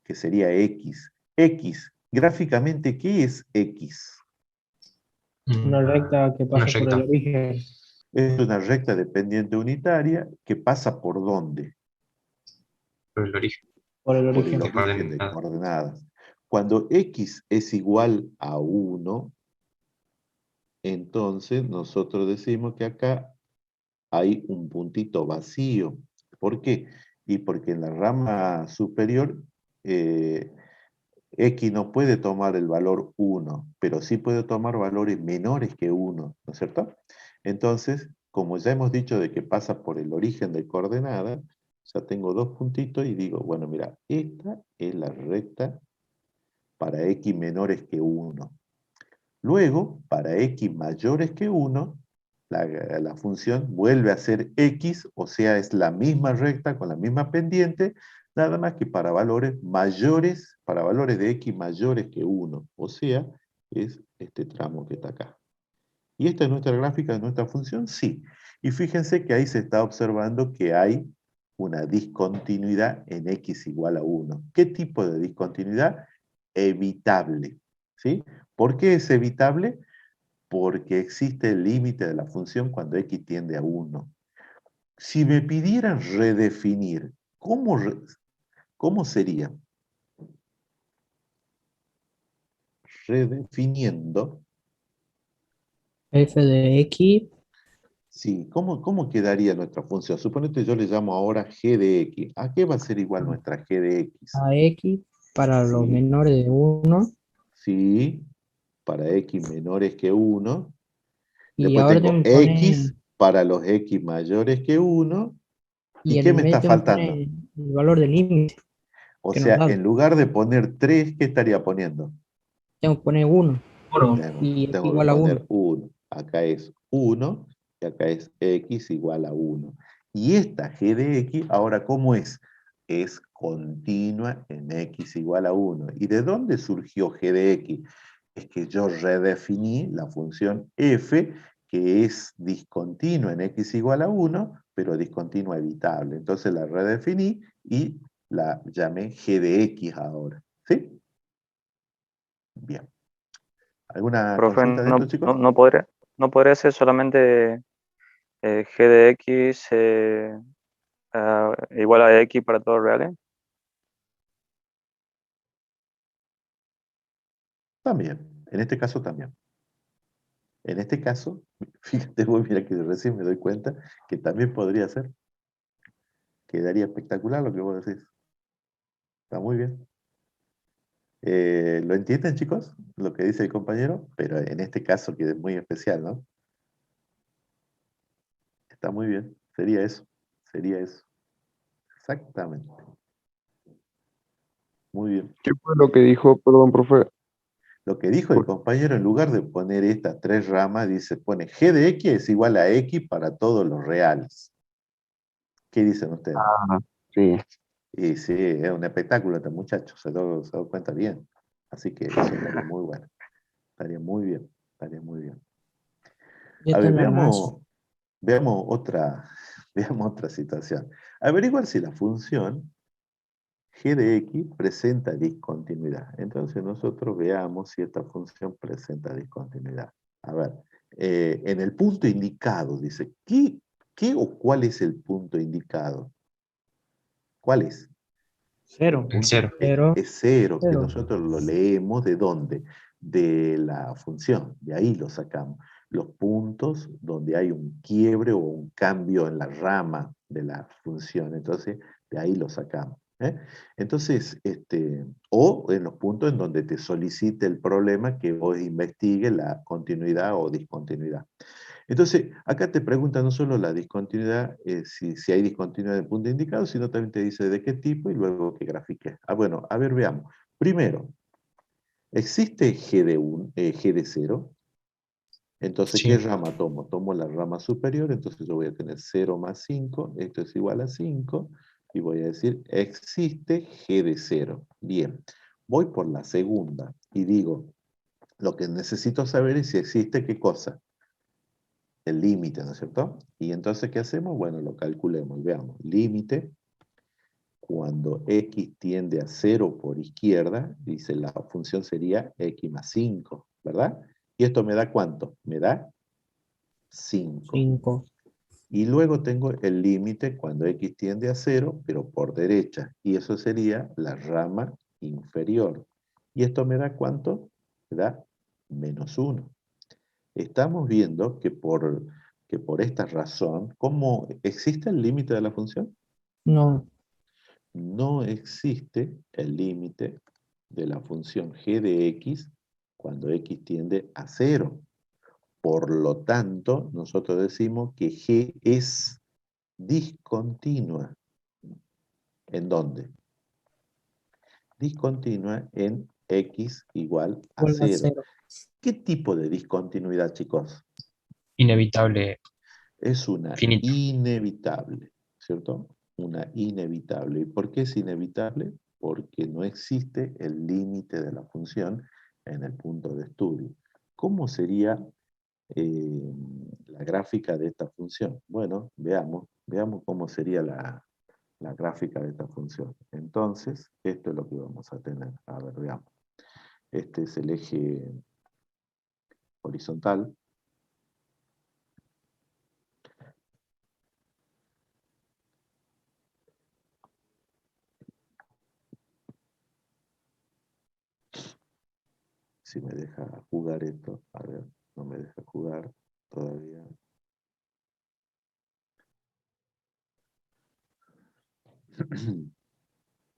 S1: que sería X. X, gráficamente, ¿qué es X?
S4: Una recta que
S5: Una
S4: pasa por el
S5: recta.
S4: origen.
S1: Es una recta dependiente unitaria que pasa ¿por dónde?
S5: Por el origen.
S4: Por el
S1: Por el
S4: origen.
S1: origen de coordenadas. Cuando X es igual a 1, entonces nosotros decimos que acá hay un puntito vacío. ¿Por qué? Y porque en la rama superior X no puede tomar el valor 1, pero sí puede tomar valores menores que 1, ¿no es cierto? Entonces, como ya hemos dicho de que pasa por el origen de coordenadas, ya tengo dos puntitos y digo, bueno, mira, esta es la recta para X menores que 1. Luego, para X mayores que 1, la función vuelve a ser X, o sea, es la misma recta con la misma pendiente, nada más que para valores mayores, para valores de X mayores que 1, o sea, es este tramo que está acá. ¿Y esta es nuestra gráfica de nuestra función? Sí. Y fíjense que ahí se está observando que hay una discontinuidad en X igual a 1. ¿Qué tipo de discontinuidad? Evitable. ¿Sí? ¿Por qué es evitable? Porque existe el límite de la función cuando X tiende a 1. Si me pidieran redefinir, ¿cómo sería? Redefiniendo.
S8: F de X
S1: Sí, ¿cómo quedaría nuestra función? Suponete yo le llamo ahora g de x. ¿A qué va a ser igual nuestra g de x?
S8: a X para los
S1: Sí,
S8: menores de 1.
S1: sí, para x menores que 1.
S8: Y
S1: Después
S8: ahora
S1: tengo
S8: tengo que
S1: x
S8: poner,
S1: para los x mayores que 1.
S8: y
S1: ¿Y
S8: en
S1: qué
S8: el
S1: me
S8: medio
S1: está
S8: tengo que poner
S1: faltando?
S8: el valor del límite
S1: O
S8: que nos
S1: sea,
S8: da.
S1: en lugar de poner 3, ¿qué estaría poniendo?
S8: Tengo que poner 1
S3: Uno.
S8: y X
S1: Tengo que
S8: igual a 1.
S1: poner 1. Acá es 1 y acá es x igual a 1. Y esta g de x, ahora, ¿cómo es? Es continua en x igual a 1. ¿Y de dónde surgió g de x? Es que yo redefiní la función f, que es discontinua en x igual a 1, pero discontinua evitable. Entonces la redefiní y la llamé g de x ahora. ¿Sí? Bien. ¿Alguna
S10: Profe,
S1: consulta de esto, chicos?
S10: no podría ser solamente g de x igual a x para todos reales.
S1: También, en este caso también. En este caso, fíjate vos, mira que recién me doy cuenta que también podría ser. Quedaría espectacular lo que vos decís. Está muy bien. ¿Lo entienden, chicos? Lo que dice el compañero, pero en este caso que es muy especial, ¿no? Está muy bien. Sería eso. Sería eso. Exactamente. Muy bien.
S6: ¿Qué fue lo que dijo? Perdón, profe.
S1: Lo que dijo el compañero, en lugar de poner estas tres ramas, dice, pone g de x es igual a x para todos los reales. ¿Qué dicen ustedes?
S6: Ah, sí.
S1: Y sí, es un espectáculo este muchacho, se da cuenta bien. Así que eso estaría muy bueno. Estaría muy bien, estaría muy bien.
S8: Ya
S1: A
S8: está
S1: ver,
S8: en la NASA.
S1: veamos veamos otra situación. Averiguar si la función g de x presenta discontinuidad. Entonces nosotros veamos si esta función presenta discontinuidad. A ver, en el punto indicado, dice, ¿qué o cuál es el punto indicado? ¿Cuál es?
S4: Cero.
S5: El cero.
S8: Cero.
S1: Es cero, que
S8: Cero.
S1: nosotros lo leemos ¿de dónde? De la función, de ahí lo sacamos. Los puntos donde hay un quiebre o un cambio en la rama de la función, entonces de ahí lo sacamos. Entonces, o en los puntos en donde te solicite el problema que vos investigues la continuidad o discontinuidad. Entonces, acá te pregunta no solo la discontinuidad, si hay discontinuidad en el punto indicado, sino también te dice de qué tipo y luego que grafiques. Bueno, a ver, veamos. Primero, ¿existe G de 0? Entonces, ¿qué
S5: Sí.
S1: rama tomo? Tomo la rama superior, entonces yo voy a tener 0 más 5, esto es igual a 5, y voy a decir, existe G de 0. Bien, voy por la segunda, y digo, lo que necesito saber es si existe qué cosa. El límite, ¿no es cierto? Y entonces, ¿qué hacemos? Bueno, lo calculemos, veamos. Límite, cuando x tiende a 0 por izquierda, dice la función sería x más 5, ¿verdad? ¿Y esto me da cuánto? Me da 5.
S8: 5.
S1: Y luego tengo el límite cuando x tiende a 0, pero por derecha. Y eso sería la rama inferior. ¿Y esto me da cuánto? Me da menos 1. Estamos viendo que por esta razón, ¿cómo existe el límite de la función?
S8: No.
S1: No existe el límite de la función g de x cuando x tiende a 0. Por lo tanto, nosotros decimos que g es discontinua. ¿En dónde? Discontinua en x igual a
S8: Vuelve a
S1: 0.
S8: 0.
S1: ¿Qué tipo de discontinuidad, chicos?
S5: Inevitable,
S1: Es una
S5: finito.
S1: inevitable, ¿cierto? Una inevitable. ¿Y por qué es inevitable? Porque no existe el límite de la función en el punto de estudio. ¿Cómo sería la gráfica de esta función? Bueno, veamos cómo sería la gráfica de esta función. Entonces, esto es lo que vamos a tener. A ver, veamos. Este es el eje horizontal. Si me deja jugar esto, a ver, no me deja jugar todavía.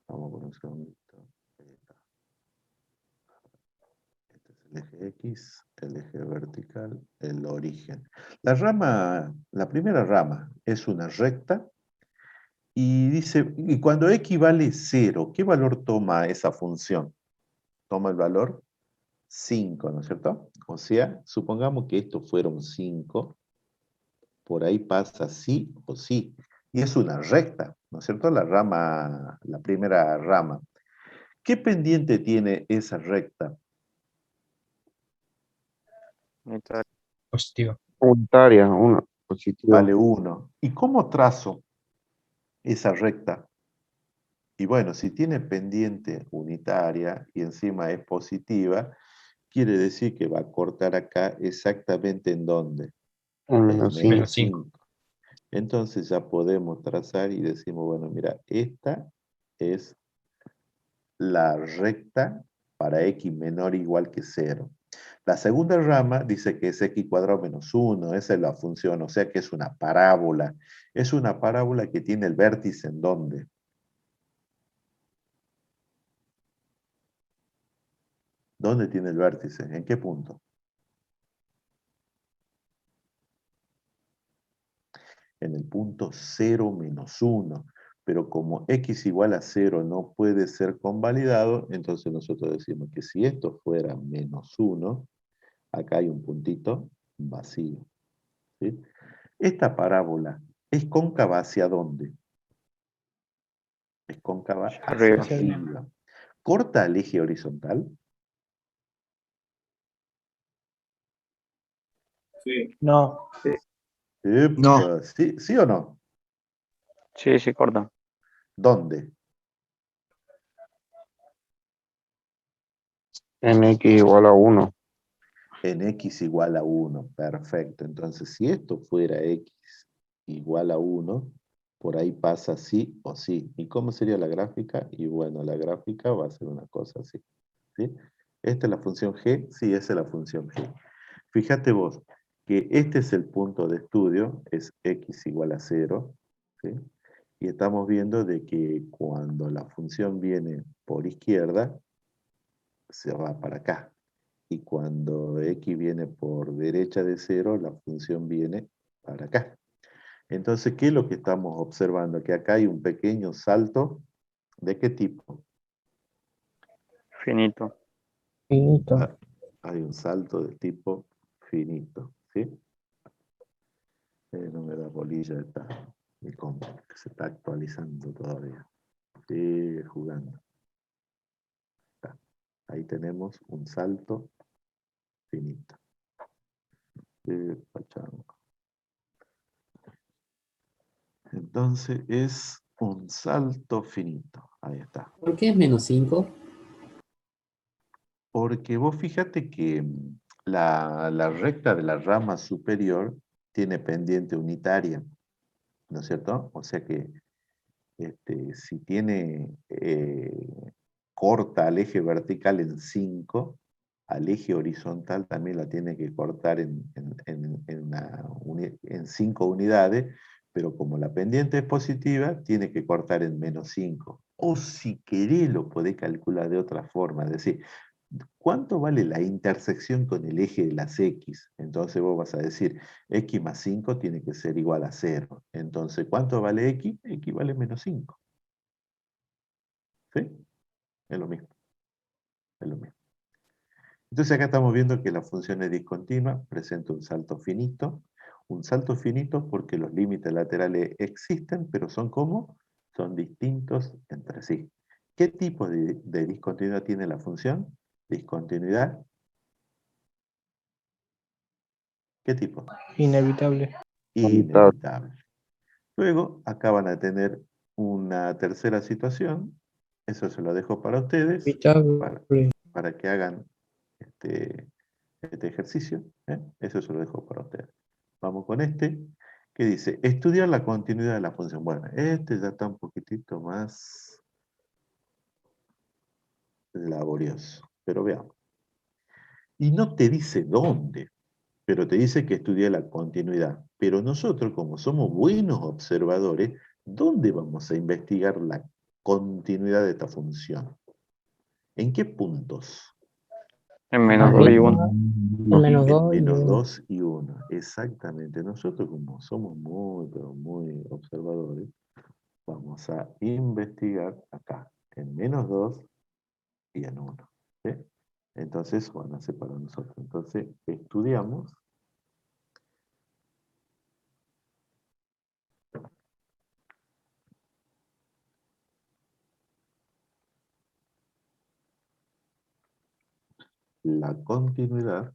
S1: Vamos por un segundito. Ahí está. Este es el eje X, el eje vertical, el origen. La primera rama es una recta y dice, y cuando X vale 0, ¿qué valor toma esa función? Toma el valor 5, ¿no es cierto? O sea, supongamos que esto fuera un 5, por ahí pasa sí o sí. Y es una recta, ¿no es cierto? La primera rama. ¿Qué pendiente tiene esa recta?
S10: Unitario.
S5: Positivo.
S6: Unitaria, una positiva.
S1: Vale 1. ¿Y cómo trazo esa recta? Y bueno, si tiene pendiente unitaria y encima es positiva, quiere decir que va a cortar acá exactamente en dónde.
S6: En
S1: En
S6: menos
S1: menos
S6: 5.
S1: 5. Entonces ya podemos trazar y decimos, bueno, mira, esta es la recta para x menor o igual que 0. La segunda rama dice que es x cuadrado menos 1, esa es la función, o sea que es una parábola. Es una parábola que tiene el vértice ¿en dónde? ¿Dónde tiene el vértice? ¿En qué punto? En el punto 0 menos 1. Pero como x igual a 0 no puede ser convalidado, entonces nosotros decimos que si esto fuera menos 1, acá hay un puntito vacío. ¿Sí? Esta parábola es cóncava ¿hacia dónde? Es cóncava hacia
S10: Arriba.
S1: arriba. ¿Corta el eje horizontal?
S4: No.
S1: Epa, ¿sí, sí o no?
S10: Sí, sí, corta.
S1: ¿Dónde?
S6: nx igual a 1.
S1: En x igual a 1, perfecto. Entonces, si esto fuera x igual a 1, por ahí pasa sí o sí. ¿Y cómo sería la gráfica? Y bueno, la gráfica va a ser una cosa así. ¿Sí? ¿Esta es la función g? Sí, esa es la función g. Fíjate vos que este es el punto de estudio, es x igual a 0, ¿sí? Y estamos viendo de que cuando la función viene por izquierda, se va para acá. Y cuando x viene por derecha de 0, la función viene para acá. Entonces, ¿qué es lo que estamos observando? Que acá hay un pequeño salto. ¿De qué tipo?
S10: Finito.
S4: Finito.
S1: Ah, hay un salto de tipo finito, ¿sí? No me da bolilla mi compu, que se está actualizando todavía. Sigue jugando. Está. Ahí tenemos un salto finito. Pachango. Entonces es un salto finito. Ahí está.
S9: ¿Por qué es menos 5?
S1: Porque vos fíjate que la recta de la rama superior tiene pendiente unitaria, ¿no es cierto? O sea que si tiene corta al eje vertical en 5, al eje horizontal también la tiene que cortar en 5 unidades, pero como la pendiente es positiva, tiene que cortar en menos 5. O si querés lo podés calcular de otra forma, es decir, ¿cuánto vale la intersección con el eje de las X? Entonces vos vas a decir, X más 5 tiene que ser igual a 0. Entonces, ¿cuánto vale X? X vale menos 5. ¿Sí? Es lo mismo. Es lo mismo. Entonces acá estamos viendo que la función es discontinua, presenta un salto finito. Un salto finito porque los límites laterales existen, pero son ¿cómo? Son distintos entre sí. ¿Qué tipo de discontinuidad tiene la función? Discontinuidad. ¿Qué tipo?
S4: Inevitable.
S1: Inevitable. Luego, acá van a tener una tercera situación. Eso se lo dejo para ustedes,
S8: Inevitable.
S1: para que hagan este ejercicio. Eso se lo dejo para ustedes. Vamos con este, que dice, estudiar la continuidad de la función. Bueno, este ya está un poquitito más laborioso, pero veamos. Y no te dice dónde, pero te dice que estudia la continuidad. Pero nosotros, como somos buenos observadores, ¿dónde vamos a investigar la continuidad de esta función? ¿En qué puntos?
S10: En menos 2 y 1.
S8: En menos
S1: En
S8: 2 y
S1: menos
S8: 1.
S1: 2 y 1. Exactamente. Nosotros, como somos muy, pero muy observadores, vamos a investigar acá, en menos 2 y en 1. ¿Sí? Entonces, van a ser para nosotros. Entonces, estudiamos la continuidad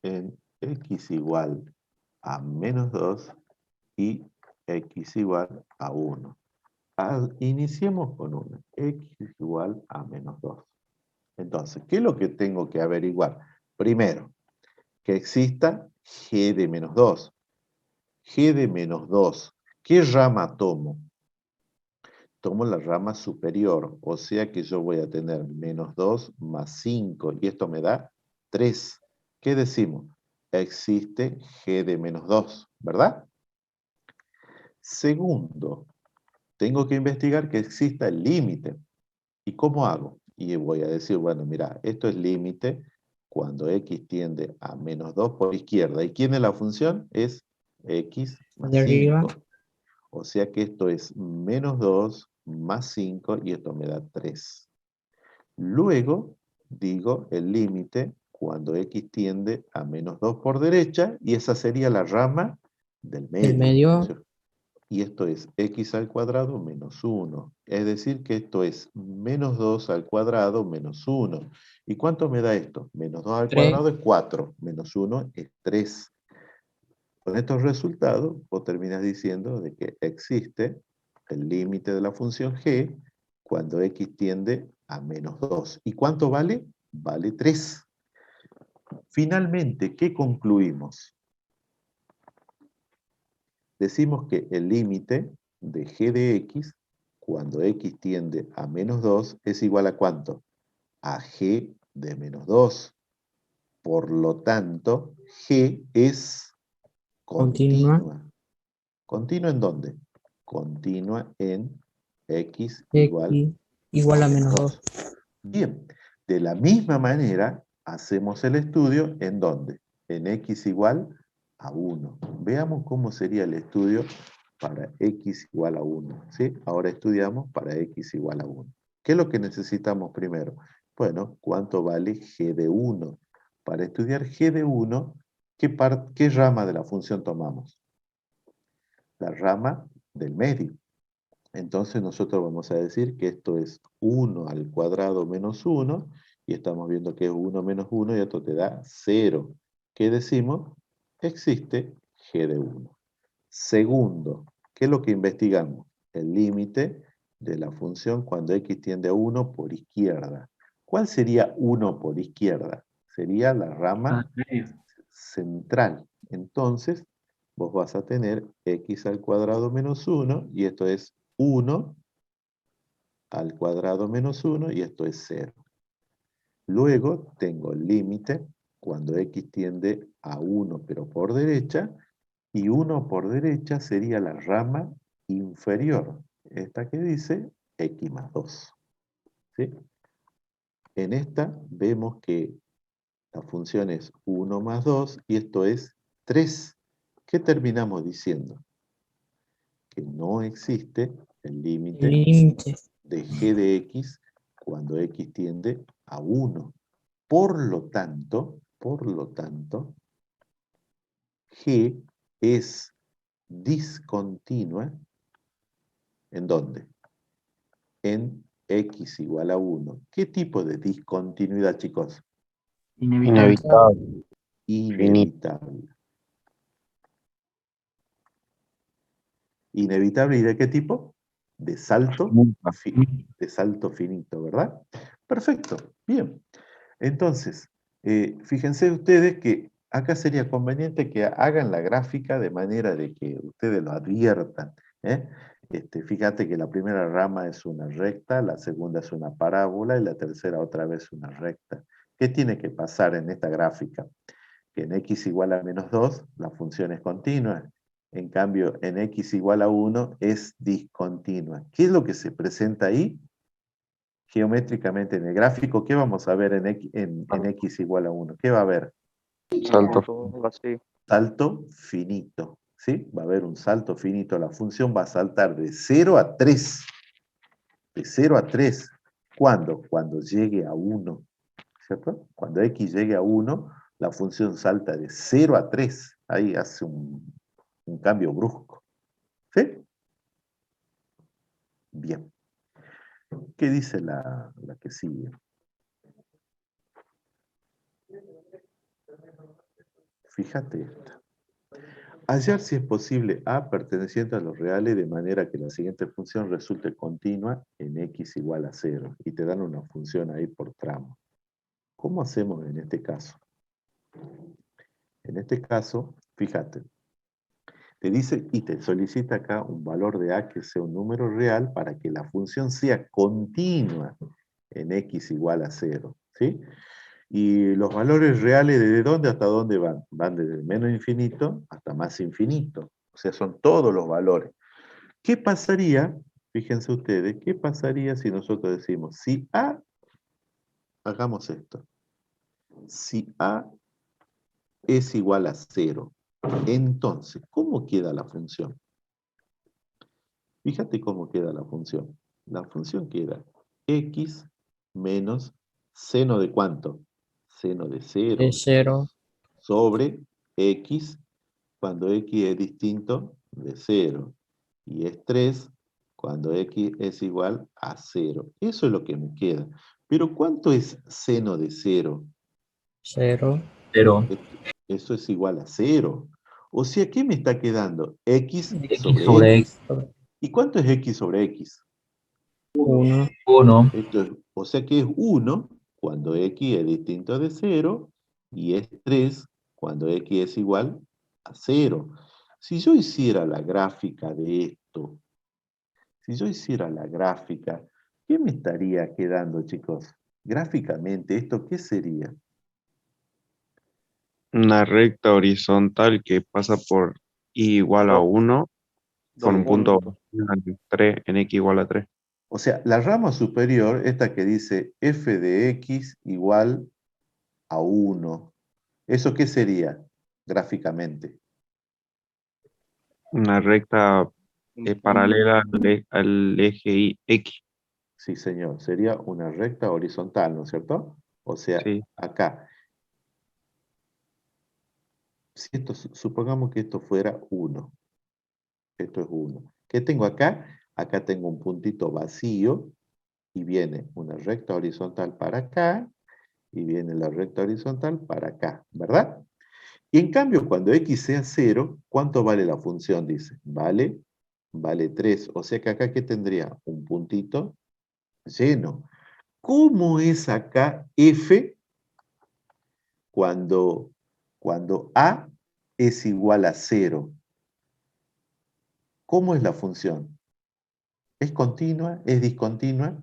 S1: en x igual a menos 2 y x igual a 1. Iniciemos con 1. X igual a menos 2. Entonces, ¿qué es lo que tengo que averiguar? Primero, que exista g de menos 2. G de menos 2. ¿Qué rama tomo? Tomo la rama superior, o sea que yo voy a tener menos 2 más 5, y esto me da 3. ¿Qué decimos? Existe g de menos 2, ¿verdad? Segundo, tengo que investigar que exista el límite. ¿Y cómo hago? Y voy a decir, bueno, mira, esto es límite cuando x tiende a menos 2 por izquierda. ¿Y quién es la función? Es x más
S8: De arriba.
S1: 5. O sea que esto es menos 2 más 5 y esto me da 3. Luego digo el límite cuando x tiende a menos 2 por derecha y esa sería la rama del medio.
S8: Del medio.
S1: y esto es x al cuadrado menos 1. Es decir que esto es menos 2 al cuadrado menos 1. ¿Y cuánto me da esto? Menos 2 al
S5: 3.
S1: cuadrado es 4, menos 1 es 3. Con estos resultados, vos terminas diciendo de que existe el límite de la función g cuando x tiende a menos 2. ¿Y cuánto vale? Vale 3. Finalmente, ¿qué concluimos? Decimos que el límite de g de x, cuando x tiende a menos 2, es igual a ¿cuánto? A g de menos 2. Por lo tanto, g es continua. ¿Continua en dónde? Continua en x igual
S8: X igual a menos
S1: 2.
S8: 2.
S1: Bien, de la misma manera hacemos el estudio en dónde? En x igual a 1. Veamos cómo sería el estudio para x igual a 1. ¿Sí? Ahora estudiamos para x igual a 1. ¿Qué es lo que necesitamos primero? Bueno, ¿cuánto vale g de 1? Para estudiar g de 1, ¿qué rama de la función tomamos? La rama del medio. Entonces nosotros vamos a decir que esto es 1 al cuadrado menos 1, y estamos viendo que es 1 menos 1, y esto te da 0. ¿Qué decimos? Existe g de 1. Segundo, ¿qué es lo que investigamos? El límite de la función cuando x tiende a 1 por izquierda. ¿Cuál sería 1 por izquierda? Sería la rama central. Entonces, vos vas a tener x al cuadrado menos 1, y esto es 1 al cuadrado menos 1, y esto es 0. Luego tengo el límite cuando x tiende a 1, pero por derecha, y 1 por derecha sería la rama inferior, esta que dice x más 2. ¿Sí? En esta vemos que la función es 1 más 2, y esto es 3. ¿Qué terminamos diciendo? Que no existe el límite
S8: Límite.
S1: de g de x cuando x tiende a 1. Por lo tanto, g es discontinua. ¿En dónde? En x igual a 1. ¿Qué tipo de discontinuidad, chicos?
S6: Inevitable.
S1: Inevitable. Inevitable, ¿y de qué tipo? De salto, de salto finito, ¿verdad? Perfecto, bien. Entonces, fíjense ustedes que acá sería conveniente que hagan la gráfica de manera de que ustedes lo adviertan. Fíjate que la primera rama es una recta, la segunda es una parábola y la tercera otra vez una recta. ¿Qué tiene que pasar en esta gráfica? Que en x igual a menos 2 la función es continua. En cambio, en x igual a 1 es discontinua. ¿Qué es lo que se presenta ahí? Geométricamente en el gráfico, ¿qué vamos a ver en x igual a 1? ¿Qué va a haber?
S6: Salto.
S10: Así.
S1: Salto finito. ¿Sí? Va a haber un salto finito. La función va a saltar de 0 a 3. De 0 a 3. ¿Cuándo? Cuando llegue a 1. ¿Cierto? Cuando x llegue a 1, la función salta de 0 a 3. Ahí hace un cambio brusco. ¿Sí? Bien. ¿Qué dice la que sigue? Fíjate esta. Hallar si es posible A perteneciente a los reales de manera que la siguiente función resulte continua en x igual a 0. Y te dan una función ahí por tramo. ¿Cómo hacemos en este caso? En este caso, fíjate, te dice y te solicita acá un valor de A que sea un número real para que la función sea continua en x igual a 0. ¿Sí? Y los valores reales, ¿desde dónde hasta dónde van? Van desde menos infinito hasta más infinito. O sea, son todos los valores. ¿Qué pasaría? Fíjense ustedes, ¿qué pasaría si nosotros decimos, si A, hagamos esto, si A es igual a 0, entonces, ¿cómo queda la función? Fíjate cómo queda la función. La función queda x menos seno de ¿cuánto? Seno de 0
S8: De 0.
S1: sobre x cuando x es distinto de 0. y es 3 cuando x es igual a 0. Eso es lo que me queda. Pero ¿cuánto es seno de 0?
S8: 0.
S1: Eso es igual a 0. O sea, ¿qué me está quedando? X sobre
S3: sobre
S1: X. ¿Y cuánto es X sobre X?
S8: 1.
S3: 1.
S1: Esto es, o sea que es 1 cuando X es distinto de 0 y es 3 cuando X es igual a 0. Si yo hiciera la gráfica de esto, ¿qué me estaría quedando, chicos? Gráficamente, ¿esto qué sería?
S6: Una recta horizontal que pasa por y igual a
S10: Dos
S6: 1 con un punto
S10: puntos.
S6: en 3, en x igual a 3.
S1: O sea, la rama superior, esta que dice f de x igual a 1. ¿Eso qué sería gráficamente?
S6: Una recta paralela al eje X.
S1: Sí, señor, sería una recta horizontal, ¿no es cierto? O sea,
S6: Sí.
S1: acá. Si esto, supongamos que esto fuera 1. Esto es 1. ¿Qué tengo acá? Acá tengo un puntito vacío y viene una recta horizontal para acá y viene la recta horizontal para acá, ¿verdad? Y en cambio, cuando x sea 0, ¿cuánto vale la función? Dice, vale 3. O sea que acá, ¿qué tendría? Un puntito lleno. ¿Cómo es acá f cuando a es igual a 0? ¿Cómo es la función? ¿Es continua? ¿Es discontinua?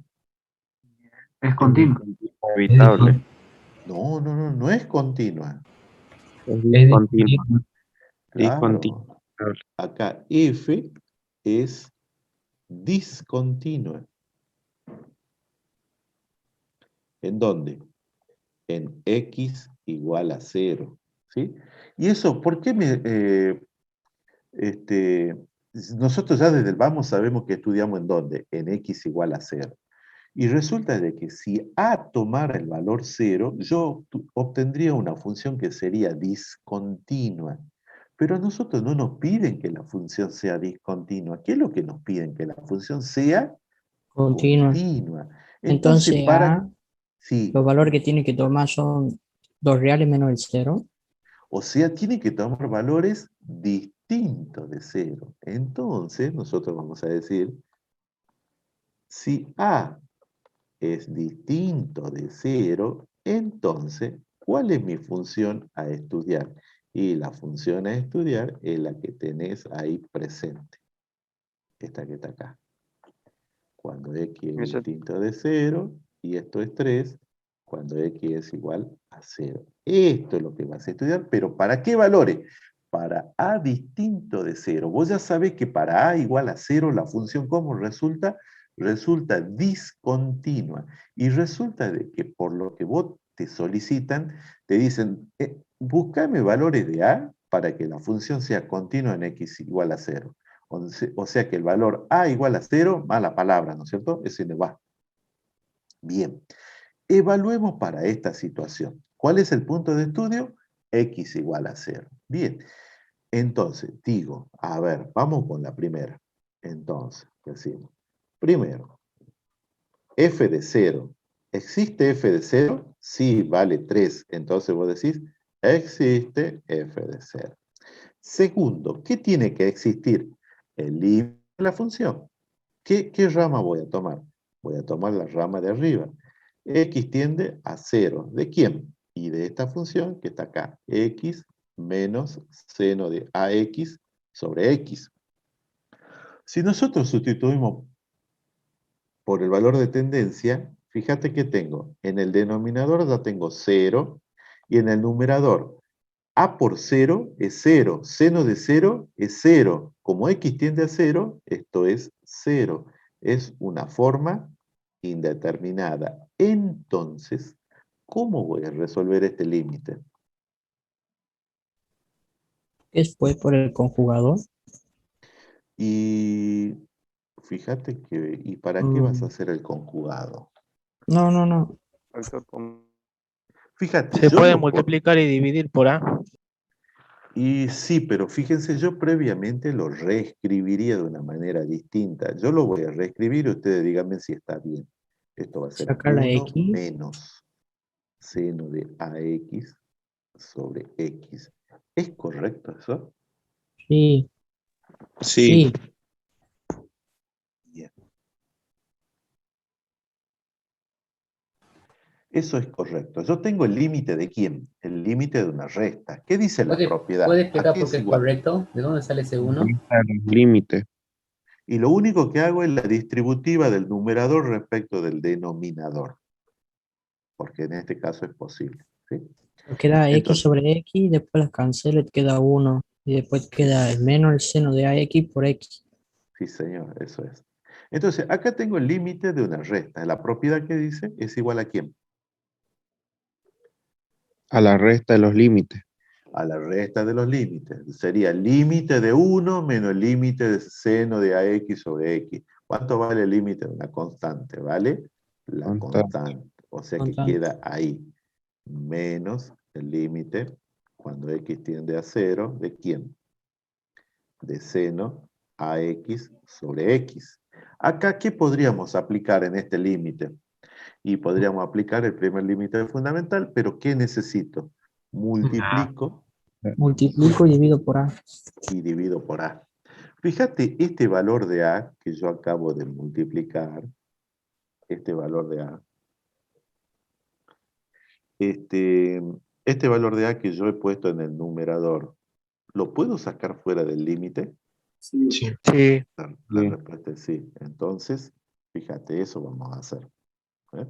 S3: Es continuo.
S6: Inevitable.
S1: No es continua.
S6: Es
S3: Es
S6: discontinuo.
S1: Claro.
S6: Discontinuo.
S1: Acá f es discontinua. ¿En dónde? En x igual a 0. ¿Sí? Y eso, ¿por qué nosotros ya desde el vamos sabemos que estudiamos en dónde? En x igual a 0. Y resulta de que si a tomara el valor 0, yo obtendría una función que sería discontinua. Pero a nosotros no nos piden que la función sea discontinua. ¿Qué es lo que nos piden? Que la función sea
S8: Continua.
S1: continua. Entonces,
S8: Entonces, A,
S1: sí,
S8: los valores que tiene que tomar son 2 reales menos el 0.
S1: o sea, tiene que tomar valores distintos de 0. Entonces, nosotros vamos a decir, si a es distinto de 0, entonces, ¿cuál es mi función a estudiar? Y la función a estudiar es la que tenés ahí presente. Esta que está acá. Cuando x es
S10: Ese-
S1: distinto de 0, y esto es 3, cuando x es igual a 0. Esto es lo que vas a estudiar, pero ¿para qué valores? Para a distinto de 0. Vos ya sabés que para a igual a 0, la función ¿cómo resulta? Resulta discontinua. Y resulta de que por lo que vos te solicitan, te dicen, búscame valores de a para que la función sea continua en x igual a 0. O sea que el valor a igual a 0, mala palabra, ¿no es cierto? Ese no va. Bien. Evaluemos para esta situación. ¿Cuál es el punto de estudio? X igual a 0. Bien. Entonces, digo, a ver, vamos con la primera. Entonces, decimos, primero, f de 0. ¿Existe f de 0? Sí, vale 3. Entonces vos decís, existe f de 0. Segundo, ¿qué tiene que existir? El límite de la función. ¿Qué rama voy a tomar? Voy a tomar la rama de arriba. X tiende a 0. ¿De quién? Y de esta función que está acá. X menos seno de AX sobre X. Si nosotros sustituimos por el valor de tendencia, fíjate que tengo. En el denominador ya tengo 0 y en el numerador a por 0 es 0, seno de 0 es 0. Como x tiende a 0, esto es 0. Es una forma indeterminada. Entonces, ¿cómo voy a resolver este límite?
S8: Es pues por el conjugador.
S1: Y fíjate que, ¿y para qué vas a hacer el conjugado?
S8: No.
S10: factor común.
S1: Fíjate,
S4: Se
S1: yo
S4: puede
S1: lo
S4: multiplicar y dividir por A.
S1: Y sí, pero fíjense, yo previamente lo reescribiría de una manera distinta. Yo lo voy a reescribir y ustedes díganme si está bien. Esto va a ser
S8: Sacar la
S1: 1
S8: X.
S1: menos seno de AX sobre X. ¿Es correcto eso?
S8: Sí,
S6: Sí,
S8: sí.
S1: Bien. Eso es correcto. Yo tengo el límite de quién? El límite de una resta. ¿Qué dice la propiedad?
S9: ¿Puede
S1: ¿A
S9: explicar
S1: qué
S9: por
S1: es
S9: qué es
S1: igual?
S9: correcto? ¿De dónde sale ese 1?
S6: resta los límites.
S1: Y lo único que hago es la distributiva del numerador respecto del denominador. Porque en este caso es posible. ¿Sí?
S8: Queda X
S1: Entonces,
S8: sobre X, después las cancelo y queda 1. Y después queda el menos el seno de AX por X.
S1: sí, señor, eso es. Entonces, acá tengo el límite de una resta. La propiedad que dice es igual a quién?
S6: A la resta de los límites.
S1: A la resta de los límites. Sería el límite de 1 menos el límite de seno de AX sobre X. ¿Cuánto vale el límite de una constante? ¿Vale? La
S6: Constante.
S1: constante. O sea que
S8: Constante.
S1: queda ahí. Menos el límite cuando X tiende a 0. ¿De quién? De seno AX sobre X. Acá, ¿qué podríamos aplicar en este límite? Y podríamos aplicar el primer límite fundamental, pero ¿qué necesito? Multiplico
S8: Multiplico y divido por A.
S1: y divido por A. Fíjate, este valor de A que yo acabo de multiplicar, este valor de A, este valor de A que yo he puesto en el numerador, ¿lo puedo sacar fuera del límite?
S5: Sí.
S2: Sí.
S1: La
S6: Sí.
S1: respuesta es sí. Entonces, fíjate, eso vamos a hacer. ¿Eh?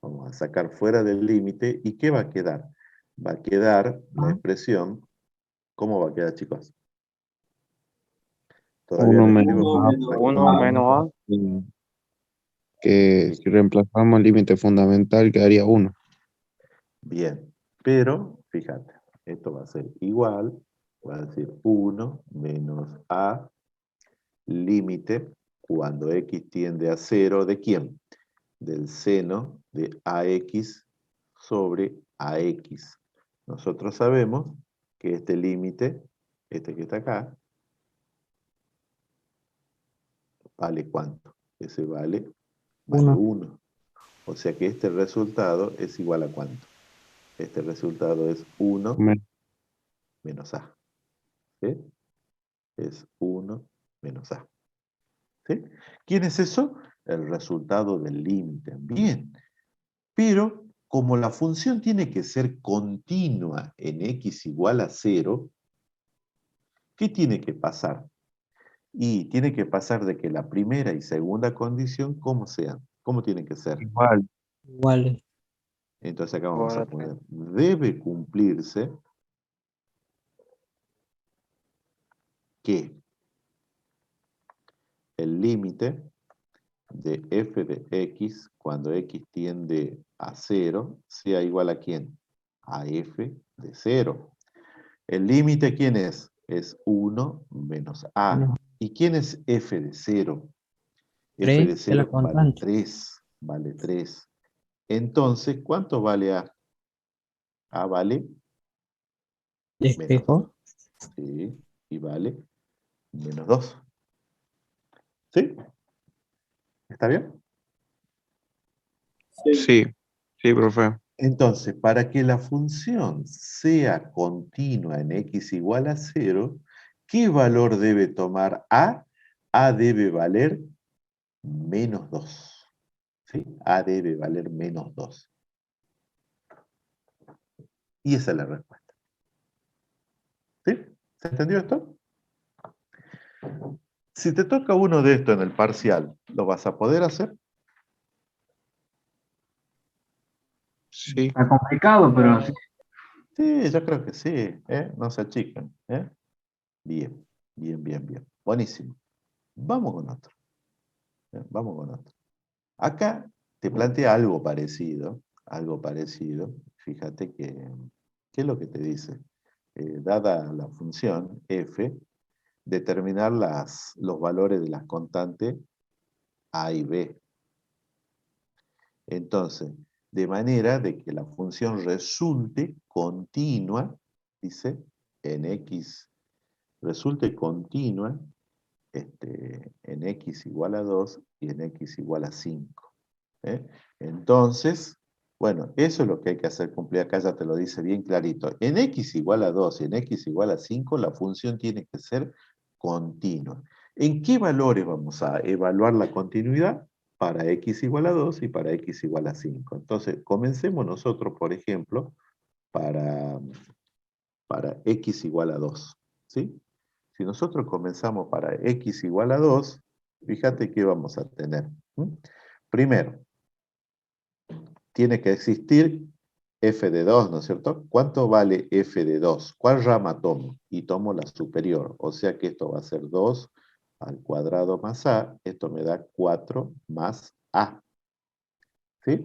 S1: Vamos a sacar fuera del límite. ¿Y qué va a quedar? Va a quedar la expresión. ¿Cómo va a quedar, chicos? Todavía
S6: 1
S1: la
S6: menos
S1: escribo.
S6: A.
S10: 1 menos A.
S6: Que si reemplazamos el límite fundamental quedaría 1.
S1: Bien. Pero, fíjate, esto va a ser igual. Va a decir 1 menos A límite cuando X tiende a 0. ¿De quién? Del seno de AX sobre AX. Nosotros sabemos que este límite, este que está acá, ¿vale cuánto? Ese vale
S8: 1.
S1: 1. O sea que este resultado es igual a cuánto. Este resultado es 1 menos A. ¿Sí? Es 1 menos A. ¿Sí? ¿Quién es eso? El resultado del límite. Bien. Pero como la función tiene que ser continua en x igual a 0, ¿qué tiene que pasar? Y tiene que pasar de que la primera y segunda condición, ¿cómo sean? ¿Cómo tienen que ser?
S6: Igual.
S8: Iguales.
S1: Entonces acá vamos
S10: Igual
S1: a
S10: a 3.
S1: poner, debe cumplirse que el límite de f de x cuando x tiende a 0 sea igual a ¿quién? A f de 0. ¿El límite quién es? Es 1 menos a.
S8: Menos
S1: ¿Y quién es f de 0? F
S8: 3
S1: de
S8: es la
S1: 0 vale
S8: constante.
S1: 3. Vale 3. Entonces, ¿cuánto vale a? A vale menos 2.
S8: Despejo.
S1: ¿Sí? Y vale menos 2. ¿Sí? ¿Está bien?
S6: Sí, sí, profe.
S1: Entonces, para que la función sea continua en x igual a 0, ¿qué valor debe tomar a? A debe valer menos 2. ¿Sí? A debe valer menos 2. Y esa es la respuesta. ¿Sí? ¿Se entendió esto? Si te toca uno de estos en el parcial, ¿lo vas a poder hacer?
S6: Sí.
S3: Está complicado, pero sí.
S1: Sí, yo creo que sí. No se achican. Bien, bien, bien, bien. Buenísimo. Vamos con otro. Vamos con otro. Acá te plantea algo parecido. Algo parecido. Fíjate que, ¿qué es lo que te dice? Dada la función f, determinar los valores de las constantes a y b. Entonces, de manera de que la función resulte continua, dice, en X resulte continua en X igual a 2 y en X igual a 5. Entonces, bueno, eso es lo que hay que hacer cumplir. Acá ya te lo dice bien clarito. En X igual a 2 y en X igual a 5, la función tiene que ser continua. ¿En qué valores vamos a evaluar la continuidad? Para X igual a 2 y para X igual a 5. Entonces, comencemos nosotros, por ejemplo, para X igual a 2. ¿Sí? Si nosotros comenzamos para X igual a 2, fíjate qué vamos a tener. Primero, tiene que existir f de 2, ¿no es cierto? ¿Cuánto vale f de 2? ¿Cuál rama tomo? Y tomo la superior, o sea que esto va a ser 2 al cuadrado más a, esto me da 4 más a. ¿Sí?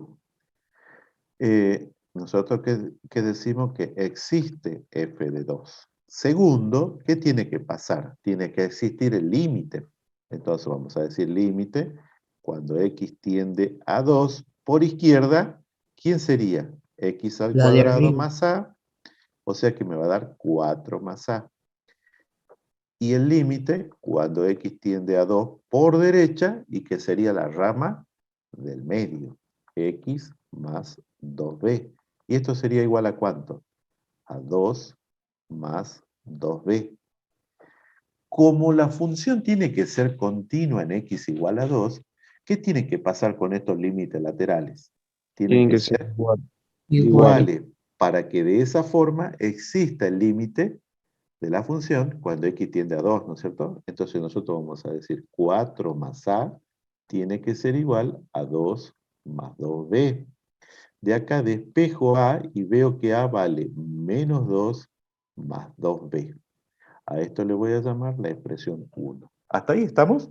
S1: Nosotros que decimos que existe f de 2. Segundo, ¿qué tiene que pasar? Tiene que existir el límite. Entonces vamos a decir límite, cuando x tiende a 2, por izquierda, ¿quién sería? X al
S8: La de
S1: cuadrado
S8: arriba.
S1: más a, o sea que me va a dar 4 más a. Y el límite, cuando x tiende a 2 por derecha, y que sería la rama del medio, x más 2b. ¿Y esto sería igual a cuánto? A 2 más 2b. Como la función tiene que ser continua en x igual a 2, ¿qué tiene que pasar con estos límites laterales? Tienen
S6: Tienen
S1: que
S6: que ser
S1: ser
S6: igual.
S1: iguales, para que de esa forma exista el límite de la función cuando x tiende a 2, ¿no es cierto? Entonces nosotros vamos a decir 4 más a tiene que ser igual a 2 más 2b. De acá despejo a y veo que a vale menos 2 más 2b. A esto le voy a llamar la expresión 1. ¿Hasta ahí estamos?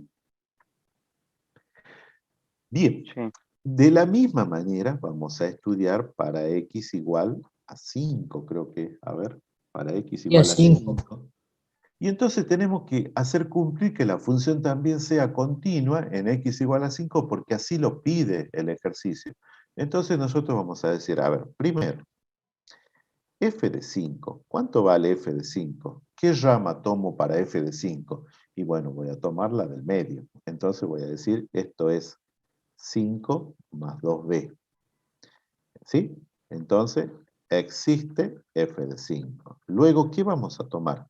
S1: Bien.
S10: Sí.
S1: De la misma manera vamos a estudiar para x igual a 5, creo que, a ver, para x
S8: Y a
S1: igual a
S8: 5.
S1: 5. Y entonces tenemos que hacer cumplir que la función también sea continua en x igual a 5 porque así lo pide el ejercicio. Entonces nosotros vamos a decir, a ver, primero, f de 5. ¿Cuánto vale f de 5? ¿Qué rama tomo para f de 5? Y bueno, voy a tomar la del medio. Entonces voy a decir, esto es 5 más 2b. ¿Sí? Entonces, existe f de 5. Luego, ¿qué vamos a tomar?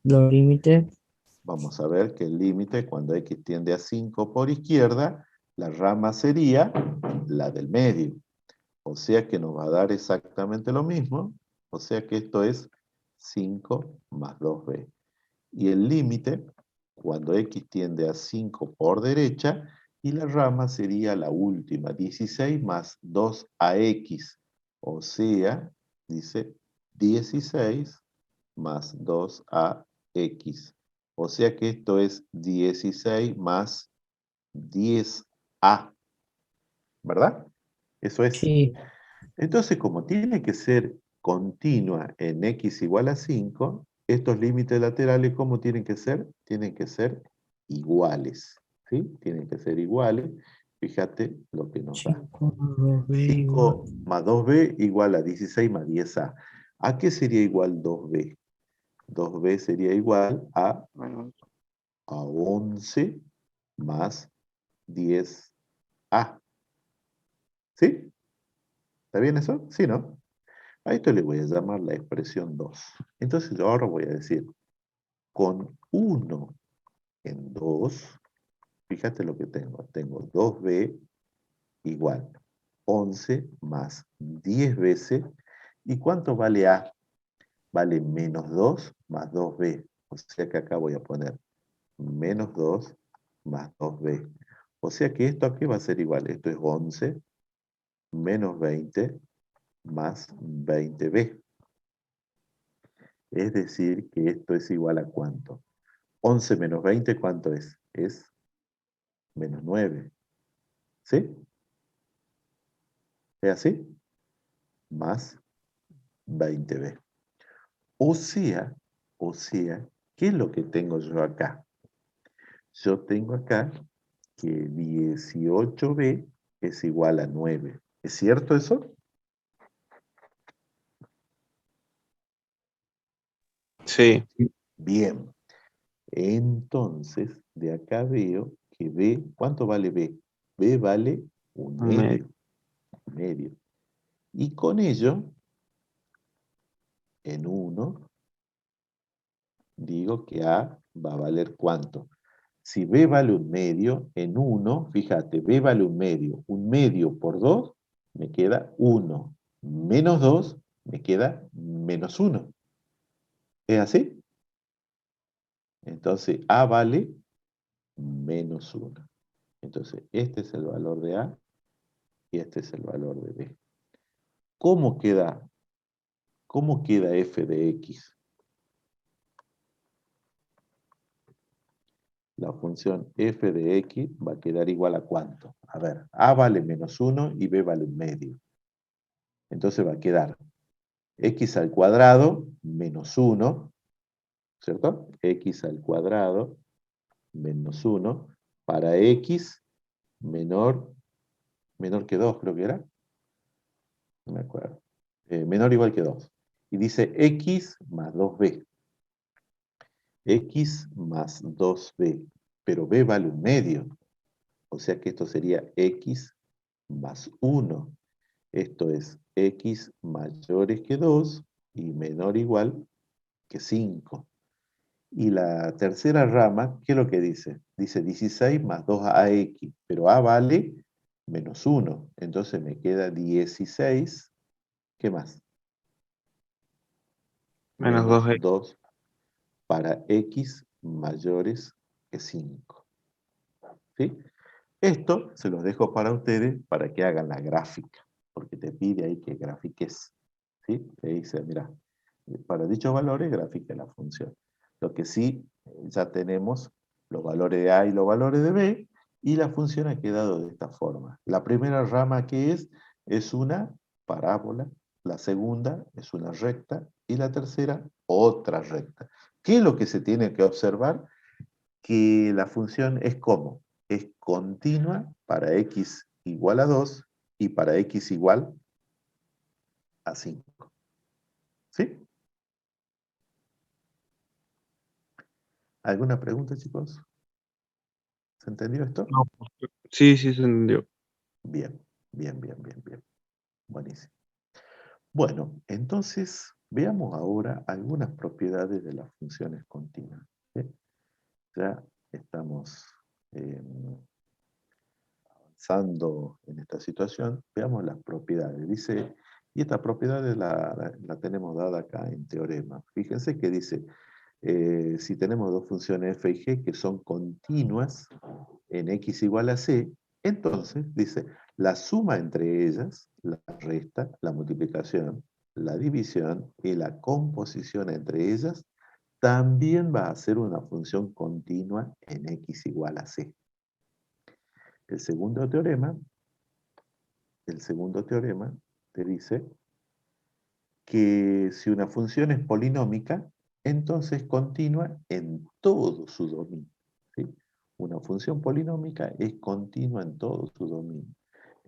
S8: Los límites.
S1: Vamos a ver que el límite, cuando x tiende a 5 por izquierda, la rama sería la del medio. O sea que nos va a dar exactamente lo mismo. O sea que esto es 5 más 2b. Y el límite, cuando x tiende a 5 por derecha, y la rama sería la última, 16 más 2ax. O sea, dice 16 más 2ax. O sea que esto es 16 más 10a. ¿Verdad? Eso es.
S8: Sí.
S1: Entonces, como tiene que ser continua en x igual a 5, estos límites laterales, ¿cómo tienen que ser? Tienen que ser iguales. ¿Sí? Tienen que ser iguales. Fíjate lo que nos da.
S8: 5 más 2b
S1: 5 más 2b igual a 16 más 10a. ¿A qué sería igual 2b? 2b sería igual a
S10: Bueno,
S1: 11 más 10a. ¿Sí? ¿Está bien eso? Sí, ¿no? A esto le voy a llamar la expresión 2. Entonces yo ahora voy a decir, con 1 en 2, fíjate lo que tengo. Tengo 2b igual 11 más 10 veces. ¿Y cuánto vale a? Vale menos 2 más 2b. O sea que acá voy a poner menos 2 más 2b. O sea que esto aquí va a ser igual. Esto es 11 menos 20 más 20b. Es decir, que esto es igual a ¿cuánto? 11 menos 20, ¿cuánto es? Es menos 9. ¿Sí? ¿Es así? Más 20b. O sea, ¿qué es lo que tengo yo acá? Yo tengo acá que 18b es igual a 9. ¿Es cierto eso?
S6: Sí.
S1: Bien. Entonces, de acá veo que B, ¿cuánto vale B? B vale un
S6: Un medio.
S1: medio. Un medio. Y con ello, en 1, digo que A va a valer ¿cuánto? Si B vale un medio, en 1, fíjate, B vale un medio por 2, me queda 1, menos 2, me queda menos 1. ¿Es así? Entonces, A vale menos 1. Entonces, este es el valor de A y este es el valor de B. ¿Cómo queda f de x? La función f de x va a quedar igual a ¿cuánto? A ver, A vale menos 1 y B vale un medio. Entonces va a quedar x al cuadrado menos 1, ¿cierto? X al cuadrado menos 1 para x menor que 2, creo que era. No me acuerdo. Menor o igual que 2. Y dice x más 2b. X más 2b. Pero b vale un medio. O sea que esto sería x más 1. Esto es x mayores que 2 y menor o igual que 5. Y la tercera rama, ¿qué es lo que dice? Dice 16 más 2ax, pero a vale menos 1. Entonces me queda 16, ¿qué más?
S6: Menos
S1: Menos
S6: 2x.
S1: 2 para x mayores que 5. ¿Sí? Esto se los dejo para ustedes para que hagan la gráfica, porque te pide ahí que grafiques. ¿Sí? Te dice, mira, para dichos valores grafique la función. Lo que sí, ya tenemos los valores de A y los valores de B, y la función ha quedado de esta forma. La primera rama que es una parábola, la segunda es una recta, y la tercera otra recta. ¿Qué es lo que se tiene que observar? Que la función es como, es continua para x igual a 2 y para x igual a 5. ¿Sí? ¿Alguna pregunta, chicos? ¿Se entendió esto?
S6: No. Sí, sí se entendió.
S1: Bien, bien, bien, bien, bien. Buenísimo. Bueno, entonces veamos ahora algunas propiedades de las funciones continuas. ¿Sí? Ya estamos avanzando en esta situación. Veamos las propiedades. Dice, y estas propiedades la tenemos dada acá en teorema. Fíjense que dice, si tenemos dos funciones f y g que son continuas en x igual a c, entonces dice, la suma entre ellas, la resta, la multiplicación, la división y la composición entre ellas también va a ser una función continua en x igual a c. El segundo teorema te dice que si una función es polinómica, entonces continua en todo su dominio. ¿Sí? Una función polinómica es continua en todo su dominio.